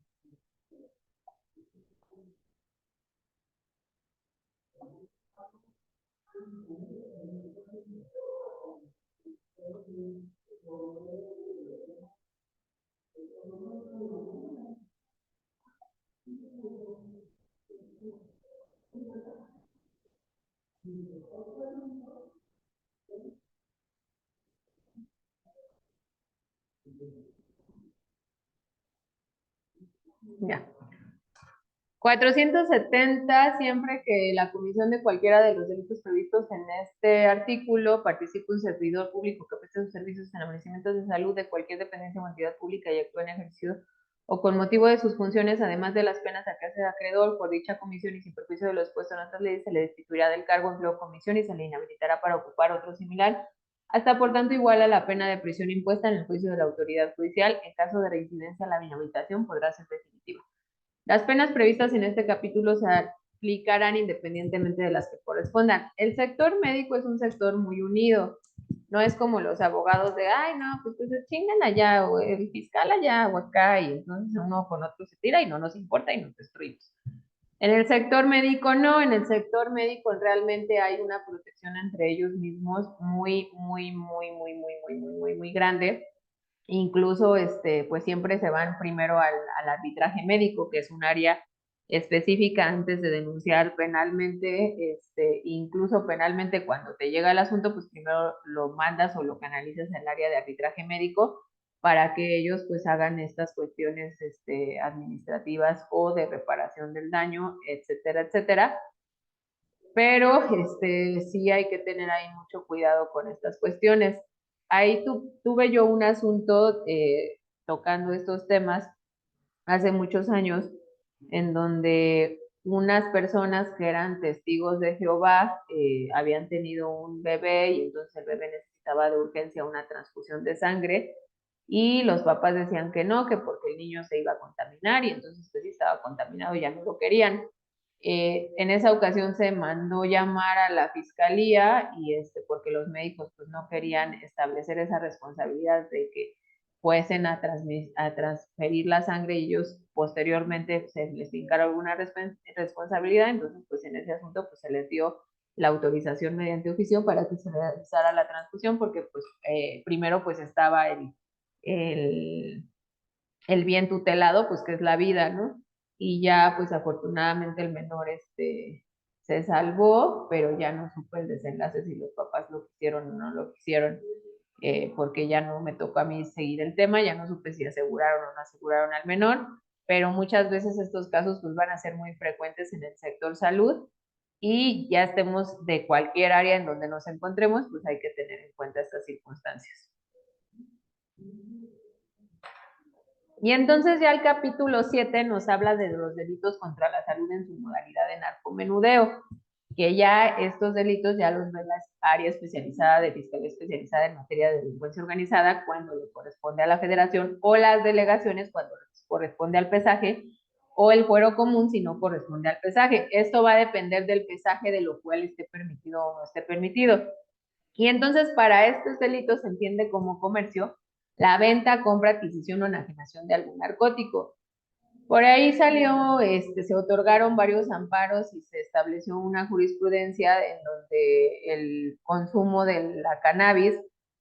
Ya. 470, siempre que la comisión de cualquiera de los delitos previstos en este artículo participe un servidor público que preste sus servicios en establecimientos de salud de cualquier dependencia o entidad pública y actúe en ejercicio o con motivo de sus funciones, además de las penas a que hace acreedor por dicha comisión y sin perjuicio de lo expuesto en otras leyes, se le destituirá del cargo, empleo o comisión y se le inhabilitará para ocupar otro similar, hasta por tanto igual a la pena de prisión impuesta en el juicio de la autoridad judicial. En caso de reincidencia, la inhabilitación podrá ser definitiva. Las penas previstas en este capítulo se aplicarán independientemente de las que correspondan. El sector médico es un sector muy unido. No es como los abogados de, ay, no, pues se chingan allá, o el fiscal allá, o acá, y entonces uno con otro se tira y no nos importa y nos destruimos. En el sector médico no, en el sector médico realmente hay una protección entre ellos mismos muy, muy, muy, muy, muy, muy, muy, muy, muy grande. Incluso, pues siempre se van primero al arbitraje médico, que es un área específica antes de denunciar penalmente, incluso penalmente cuando te llega el asunto, pues primero lo mandas o lo canalizas en el área de arbitraje médico para que ellos pues hagan estas cuestiones administrativas o de reparación del daño, etcétera, etcétera. Pero sí hay que tener ahí mucho cuidado con estas cuestiones. Ahí tuve yo un asunto tocando estos temas hace muchos años, en donde unas personas que eran testigos de Jehová habían tenido un bebé y entonces el bebé necesitaba de urgencia una transfusión de sangre y los papás decían que no, que porque el niño se iba a contaminar y entonces pues si estaba contaminado ya no lo querían. En esa ocasión se mandó llamar a la fiscalía y porque los médicos pues no querían establecer esa responsabilidad de que fuesen a transferir la sangre y ellos posteriormente se les fincaron alguna responsabilidad, entonces pues en ese asunto pues se les dio la autorización mediante oficio para que se realizara la transfusión porque pues primero pues estaba el, el bien tutelado pues que es la vida, ¿no? Y ya pues afortunadamente el menor se salvó, pero ya no supe el desenlace si los papás lo quisieron o no lo quisieron porque ya no me tocó a mí seguir el tema, ya no supe si aseguraron o no aseguraron al menor, pero muchas veces estos casos pues van a ser muy frecuentes en el sector salud y ya estemos de cualquier área en donde nos encontremos, pues hay que tener en cuenta estas circunstancias. Y entonces ya el capítulo 7 nos habla de los delitos contra la salud en su modalidad de narcomenudeo, que ya estos delitos ya los ve la área especializada de Fiscalía Especializada en materia de delincuencia organizada cuando le corresponde a la Federación o las delegaciones cuando les corresponde al pesaje o el fuero común si no corresponde al pesaje. Esto va a depender del pesaje de lo cual esté permitido o no esté permitido. Y entonces para estos delitos se entiende como comercio la venta, compra, adquisición o enajenación de algún narcótico. Por ahí salió, se otorgaron varios amparos y se estableció una jurisprudencia en donde el consumo de la cannabis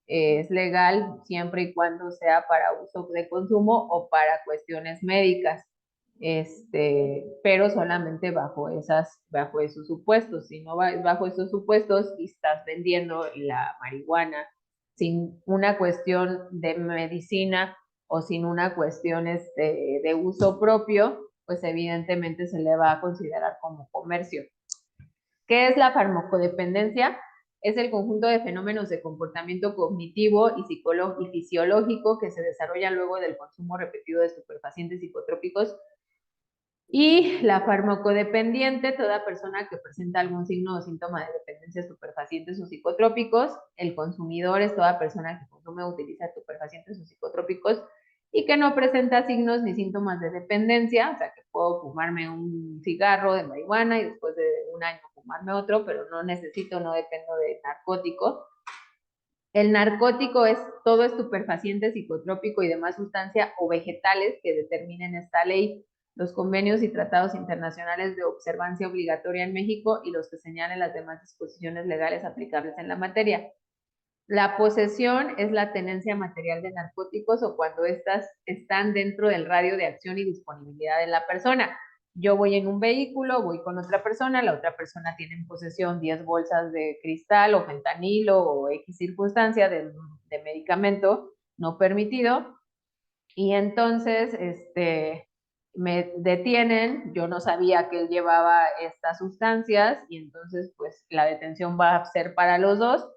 es legal siempre y cuando sea para uso de consumo o para cuestiones médicas, pero solamente bajo esos supuestos. Si no vas bajo esos supuestos y estás vendiendo la marihuana sin una cuestión de medicina o sin una cuestión de uso propio, pues evidentemente se le va a considerar como comercio. ¿Qué es la farmacodependencia? Es el conjunto de fenómenos de comportamiento cognitivo y fisiológico que se desarrollan luego del consumo repetido de estupefacientes psicotrópicos. Y la farmacodependiente, toda persona que presenta algún signo o síntoma de dependencia a estupefacientes o psicotrópicos. El consumidor es toda persona que consume o utiliza estupefacientes o psicotrópicos y que no presenta signos ni síntomas de dependencia, o sea que puedo fumarme un cigarro de marihuana y después de un año fumarme otro, pero no necesito, no dependo de narcótico. El narcótico es todo estupefaciente, psicotrópico y demás sustancia o vegetales que determinen esta ley, los convenios y tratados internacionales de observancia obligatoria en México y los que señalen las demás disposiciones legales aplicables en la materia. La posesión es la tenencia material de narcóticos o cuando éstas están dentro del radio de acción y disponibilidad de la persona. Yo voy en un vehículo, voy con otra persona, la otra persona tiene en posesión 10 bolsas de cristal o fentanilo o X circunstancia de medicamento no permitido y entonces me detienen, yo no sabía que él llevaba estas sustancias y entonces pues la detención va a ser para los dos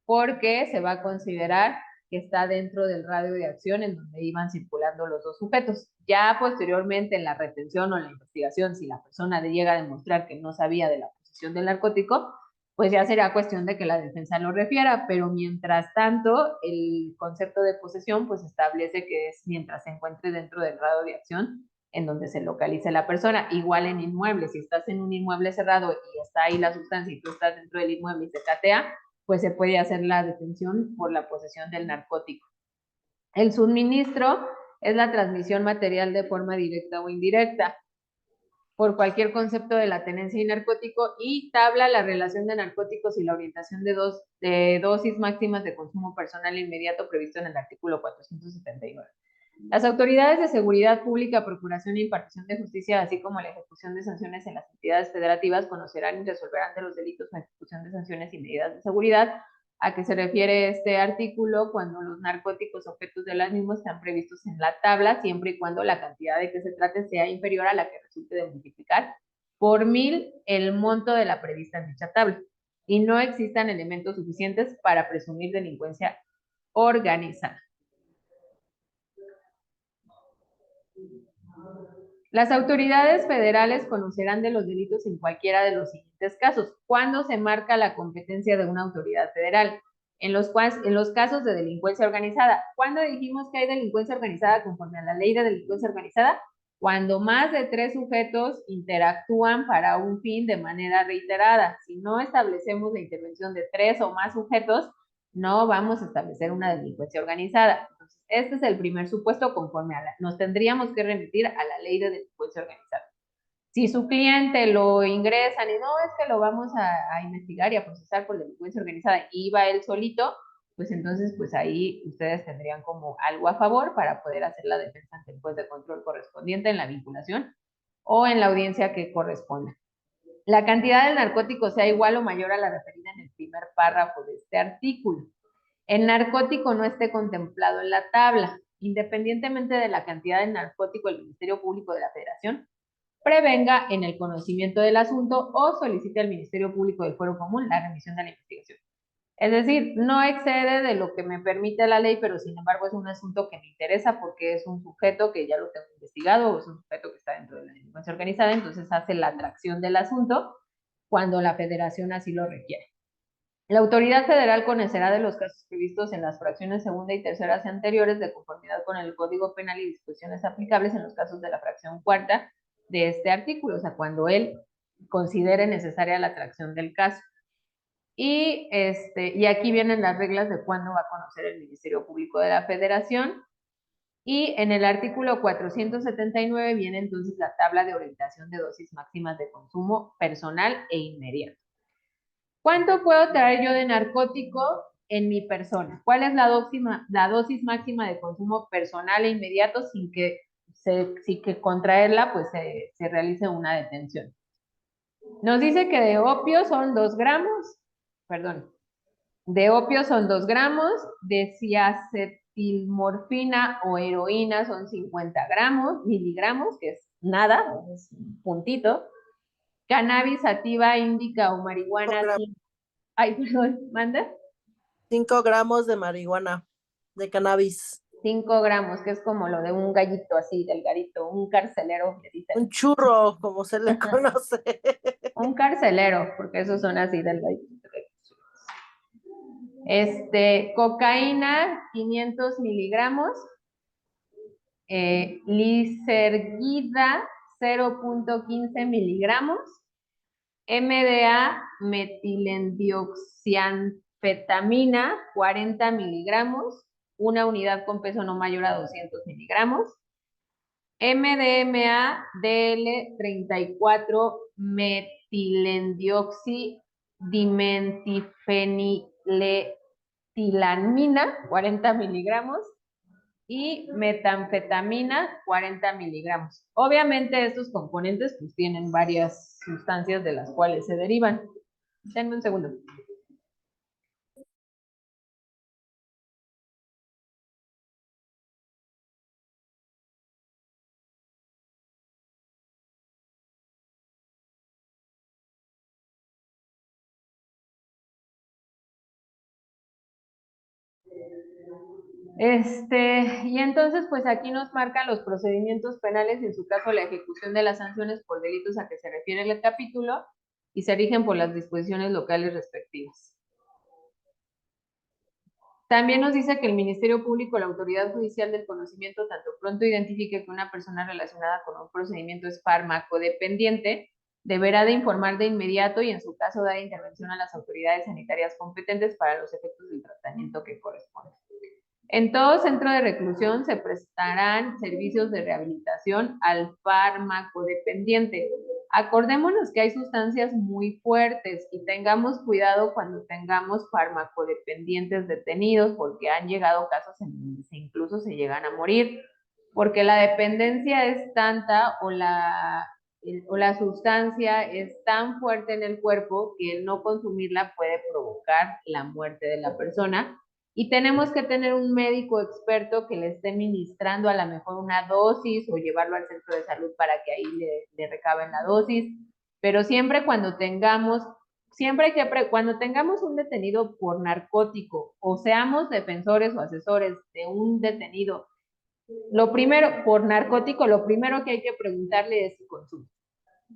porque se va a considerar que está dentro del radio de acción en donde iban circulando los dos sujetos. Ya posteriormente en la retención o en la investigación, si la persona llega a demostrar que no sabía de la posesión del narcótico, pues ya será cuestión de que la defensa lo refiera, pero mientras tanto, el concepto de posesión pues establece que es mientras se encuentre dentro del radio de acción en donde se localice la persona. Igual en inmuebles, si estás en un inmueble cerrado y está ahí la sustancia y tú estás dentro del inmueble y se catea, pues se puede hacer la detención por la posesión del narcótico. El suministro es la transmisión material de forma directa o indirecta por cualquier concepto de la tenencia y narcótico y tabla la relación de narcóticos y la orientación de dosis máximas de consumo personal inmediato previsto en el artículo 479. Las autoridades de seguridad pública, procuración e impartición de justicia, así como la ejecución de sanciones en las entidades federativas, conocerán y resolverán de los delitos o ejecución de sanciones y medidas de seguridad a qué se refiere este artículo cuando los narcóticos objetos de las mismas están previstos en la tabla, siempre y cuando la cantidad de que se trate sea inferior a la que resulte de multiplicar por 1000 el monto de la prevista en dicha tabla, y no existan elementos suficientes para presumir delincuencia organizada. Las autoridades federales conocerán de los delitos en cualquiera de los siguientes casos. ¿Cuándo se marca la competencia de una autoridad federal? En los casos de delincuencia organizada. ¿Cuándo dijimos que hay delincuencia organizada conforme a la ley de delincuencia organizada? Cuando más de 3 sujetos interactúan para un fin de manera reiterada. Si no establecemos la intervención de 3 o más sujetos, no vamos a establecer una delincuencia organizada. Entonces, este es el primer supuesto conforme a nos tendríamos que remitir a la ley de delincuencia organizada. Si su cliente lo ingresan y no, es que lo vamos a investigar y a procesar por delincuencia organizada y va él solito, pues entonces, pues ahí ustedes tendrían como algo a favor para poder hacer la defensa ante el juez de control correspondiente en la vinculación o en la audiencia que corresponda. La cantidad del narcótico sea igual o mayor a la referida en el primer párrafo de este artículo. El narcótico no esté contemplado en la tabla. Independientemente de la cantidad de narcótico, el Ministerio Público de la Federación prevenga en el conocimiento del asunto o solicite al Ministerio Público del Fuero Común la remisión de la investigación. Es decir, no excede de lo que me permite la ley, pero sin embargo es un asunto que me interesa porque es un sujeto que ya lo tengo investigado o es un sujeto que está dentro de la delincuencia organizada, entonces hace la atracción del asunto cuando la federación así lo requiere. La autoridad federal conocerá de los casos previstos en las fracciones segunda y terceras anteriores de conformidad con el Código Penal y disposiciones aplicables en los casos de la fracción cuarta de este artículo, o sea, cuando él considere necesaria la atracción del caso. Y aquí vienen las reglas de cuándo va a conocer el Ministerio Público de la Federación. Y en el artículo 479 viene entonces la tabla de orientación de dosis máximas de consumo personal e inmediato. ¿Cuánto puedo traer yo de narcótico en mi persona? ¿Cuál es la dosis máxima de consumo personal e inmediato sin que contraerla pues se realice una detención? Nos dice que de opio son 2 gramos, de opio son 2 gramos, de ciacetilmorfina o heroína son 50 miligramos, que es nada, es un puntito. Cannabis sativa, índica o marihuana. Ay, perdón, ¿manda? 5 gramos de marihuana, de cannabis. 5 gramos, que es como lo de un gallito así, delgadito, un carcelero, le dicen. Un churro, como se le conoce. Un carcelero, porque esos son así delgaditos. Cocaína, 500 miligramos. Liserguida, 0.15 miligramos. MDA, metilendioxianfetamina, 40 miligramos, una unidad con peso no mayor a 200 miligramos. MDMA, DL, 34 metilendioxidimentilenitilamina, 40 miligramos. Y metanfetamina, 40 miligramos. Obviamente estos componentes pues tienen varias sustancias de las cuales se derivan. Denme un segundo. Y entonces, pues aquí nos marcan los procedimientos penales y en su caso la ejecución de las sanciones por delitos a que se refiere el capítulo y se rigen por las disposiciones locales respectivas. También nos dice que el Ministerio Público, la autoridad judicial del conocimiento, tanto pronto identifique que una persona relacionada con un procedimiento es farmacodependiente, deberá de informar de inmediato y en su caso dar intervención a las autoridades sanitarias competentes para los efectos del tratamiento que corresponde. En todo centro de reclusión se prestarán servicios de rehabilitación al farmacodependiente. Acordémonos que hay sustancias muy fuertes y tengamos cuidado cuando tengamos farmacodependientes detenidos porque han llegado casos en donde incluso se llegan a morir, porque la dependencia es tanta o la o la sustancia es tan fuerte en el cuerpo que el no consumirla puede provocar la muerte de la persona. Y tenemos que tener un médico experto que le esté ministrando a lo mejor una dosis o llevarlo al centro de salud para que ahí le recaben la dosis. Pero siempre cuando tengamos, cuando tengamos un detenido por narcótico o seamos defensores o asesores de un detenido, lo primero, por narcótico, lo primero que hay que preguntarle es si consume.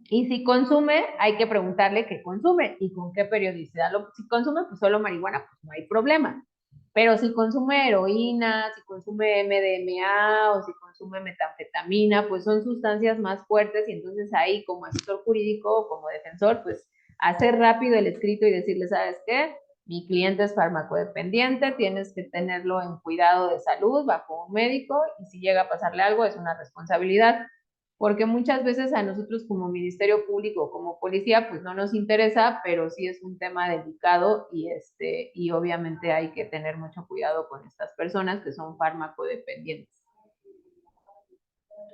Y si consume, hay que preguntarle qué consume y con qué periodicidad. Si consume pues solo marihuana, pues no hay problema. Pero si consume heroína, si consume MDMA o si consume metanfetamina, pues son sustancias más fuertes y entonces ahí como asesor jurídico o como defensor, pues hacer rápido el escrito y decirle, ¿sabes qué? Mi cliente es farmacodependiente, tienes que tenerlo en cuidado de salud bajo un médico y si llega a pasarle algo es una responsabilidad, porque muchas veces a nosotros como Ministerio Público, como policía, pues no nos interesa, pero sí es un tema delicado y obviamente hay que tener mucho cuidado con estas personas que son farmacodependientes.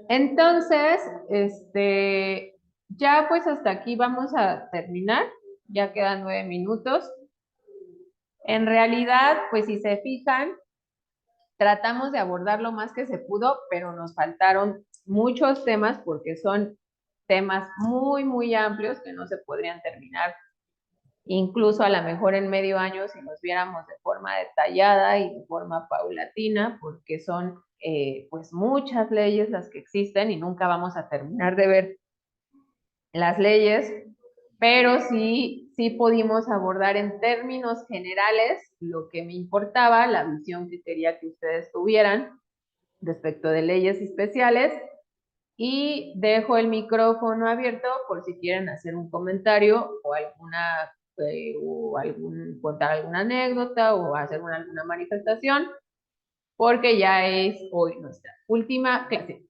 Entonces, ya pues hasta aquí vamos a terminar, ya quedan 9 minutos. En realidad, pues si se fijan, tratamos de abordar lo más que se pudo, pero nos faltaron muchos temas porque son temas muy, muy amplios que no se podrían terminar, incluso a lo mejor en medio año si nos viéramos de forma detallada y de forma paulatina, porque son pues muchas leyes las que existen y nunca vamos a terminar de ver las leyes, pero sí pudimos abordar en términos generales lo que me importaba, la visión que quería que ustedes tuvieran respecto de leyes especiales, y dejo el micrófono abierto por si quieren hacer un comentario o contar alguna anécdota o hacer alguna manifestación, porque ya es hoy nuestra última clase.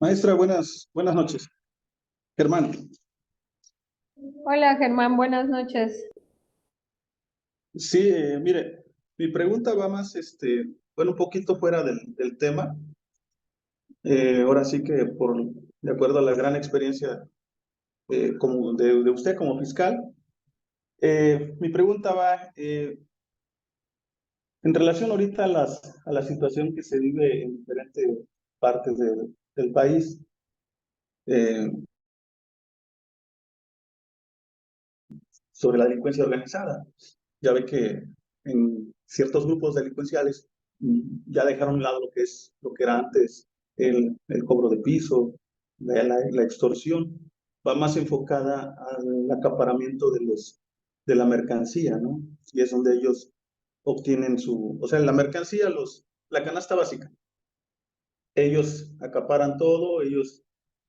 Maestra, buenas noches. Germán. Hola Germán, buenas noches. Sí, mire, mi pregunta va más, bueno, un poquito fuera del tema. Ahora sí que de acuerdo a la gran experiencia como de usted como fiscal, mi pregunta va en relación ahorita a la situación que se vive en diferentes partes del país. Sobre la delincuencia organizada. Ya ve que en ciertos grupos delincuenciales ya dejaron a un lado lo que era antes el cobro de piso, la extorsión, va más enfocada al acaparamiento de la mercancía, ¿no? Y es donde ellos obtienen o sea, la mercancía, la canasta básica. Ellos acaparan todo, ellos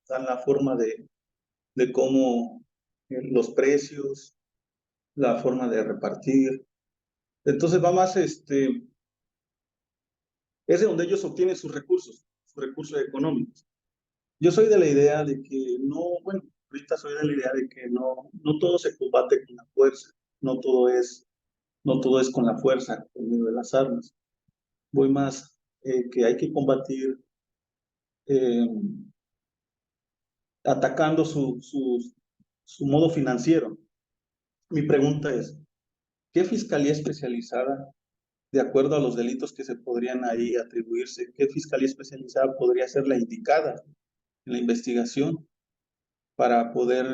dan la forma de cómo los precios, la forma de repartir. Entonces va más, es de donde ellos obtienen sus recursos económicos. Yo soy de la idea de que no, bueno, ahorita soy de la idea de que no todo se combate con la fuerza, no todo es con la fuerza, por medio de las armas. Voy más que hay que combatir eh, atacando su modo financiero. Mi pregunta es, ¿qué fiscalía especializada, de acuerdo a los delitos que se podrían ahí atribuirse, qué fiscalía especializada podría ser la indicada en la investigación para poder,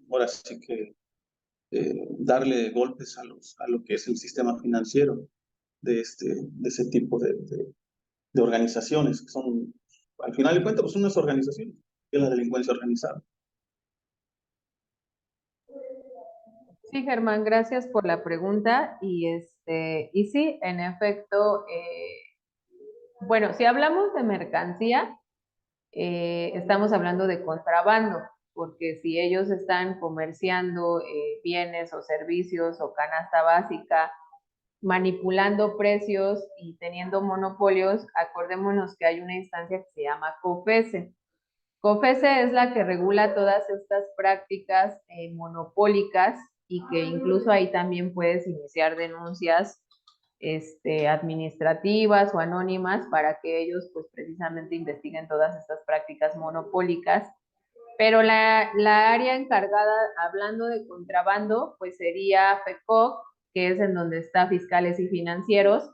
ahora sí que, darle golpes a lo que es el sistema financiero de ese tipo de organizaciones, que son, al final de cuentas, pues unas organizaciones, que es la delincuencia organizada? Sí, Germán, gracias por la pregunta. Y sí, en efecto, bueno, si hablamos de mercancía, estamos hablando de contrabando. porque si ellos están comerciando bienes o servicios o canasta básica, manipulando precios y teniendo monopolios, acordémonos que hay una instancia que se llama COFECE. COFECE es la que regula todas estas prácticas monopólicas y que incluso ahí también puedes iniciar denuncias administrativas o anónimas para que ellos pues precisamente investiguen todas estas prácticas monopólicas. Pero la área encargada, hablando de contrabando, pues sería FECOC, que es en donde está fiscales y financieros,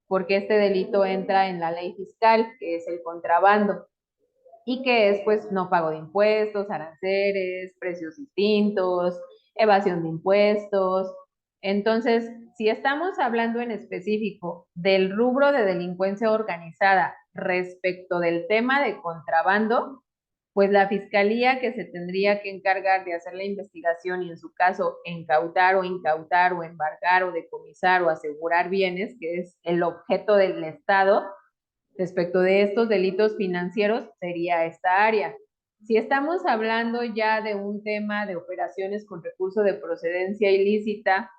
porque este delito entra en la ley fiscal, que es el contrabando, y que es pues no pago de impuestos, aranceles, precios distintos, evasión de impuestos. Entonces, si estamos hablando en específico del rubro de delincuencia organizada respecto del tema de contrabando, pues la fiscalía que se tendría que encargar de hacer la investigación y en su caso incautar o embargar o decomisar o asegurar bienes, que es el objeto del Estado, respecto de estos delitos financieros, sería esta área. Si estamos hablando ya de un tema de operaciones con recurso de procedencia ilícita,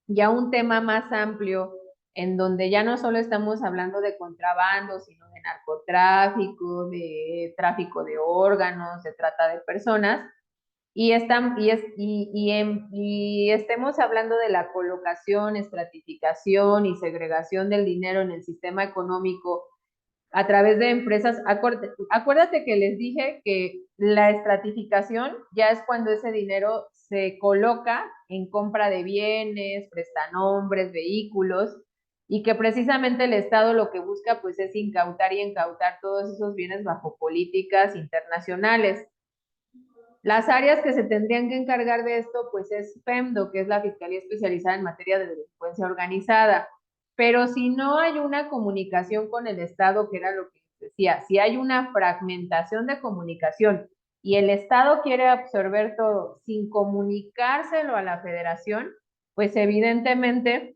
ya un tema más amplio, en donde ya no solo estamos hablando de contrabando, sino de narcotráfico, de tráfico de órganos, de trata de personas, y estemos hablando de la colocación, estratificación y segregación del dinero en el sistema económico a través de empresas. Acuérdate que les dije que la estratificación ya es cuando ese dinero se coloca en compra de bienes, prestanombres, vehículos, y que precisamente el Estado lo que busca pues es incautar y encautar todos esos bienes bajo políticas internacionales. Las áreas que se tendrían que encargar de esto pues es FEMDO, que es la Fiscalía Especializada en Materia de Delincuencia Organizada. Pero si no hay una comunicación con el Estado, que era lo que decía, si hay una fragmentación de comunicación y el Estado quiere absorber todo sin comunicárselo a la Federación, pues evidentemente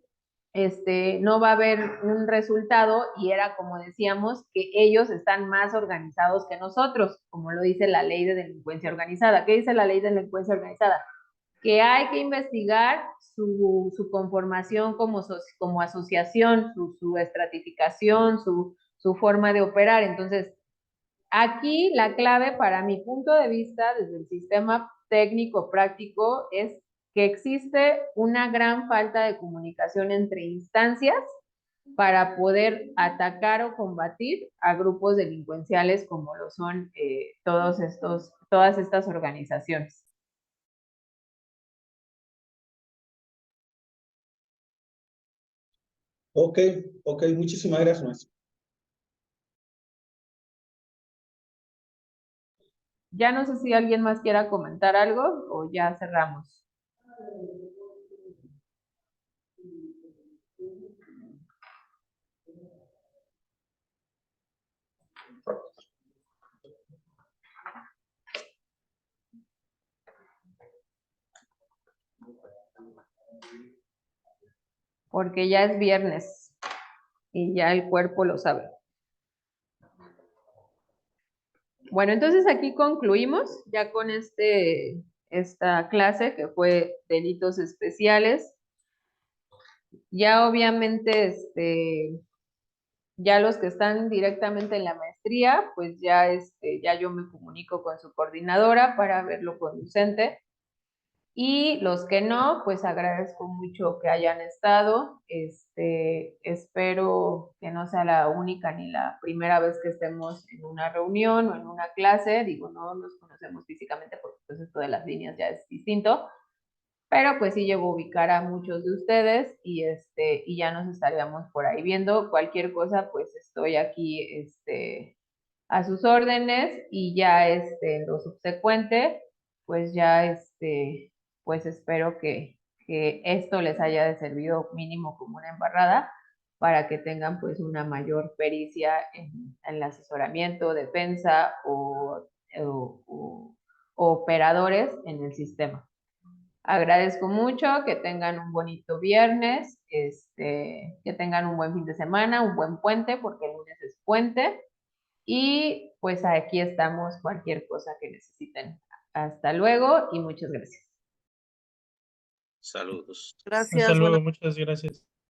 no va a haber un resultado, y era como decíamos, que ellos están más organizados que nosotros, como lo dice la ley de delincuencia organizada. ¿Qué dice la ley de delincuencia organizada? Que hay que investigar su conformación como asociación, su estratificación, su forma de operar. Entonces, aquí la clave para mi punto de vista desde el sistema técnico práctico es que existe una gran falta de comunicación entre instancias para poder atacar o combatir a grupos delincuenciales como lo son todas estas organizaciones. Ok, muchísimas gracias, maestro. Ya no sé si alguien más quiera comentar algo o ya cerramos. Porque ya es viernes y ya el cuerpo lo sabe. Bueno, entonces aquí concluimos ya con esta clase que fue delitos especiales. Ya obviamente, ya los que están directamente en la maestría, pues ya yo me comunico con su coordinadora para verlo conducente. Y los que no, pues agradezco mucho que hayan estado. Espero que no sea la única ni la primera vez que estemos en una reunión o en una clase. Digo, no nos conocemos físicamente porque pues esto de las líneas ya es distinto, pero pues sí llevo a ubicar a muchos de ustedes y ya nos estaríamos por ahí viendo. Cualquier cosa, pues estoy aquí a sus órdenes, y ya en lo subsecuente, pues ya pues espero que esto les haya de servido mínimo como una embarrada para que tengan pues una mayor pericia en el asesoramiento, defensa o operadores en el sistema. Agradezco mucho, que tengan un bonito viernes, que tengan un buen fin de semana, un buen puente, porque el lunes es puente. Y pues aquí estamos, cualquier cosa que necesiten. Hasta luego y muchas gracias. Saludos. Gracias. Hasta luego, buenas muchas gracias.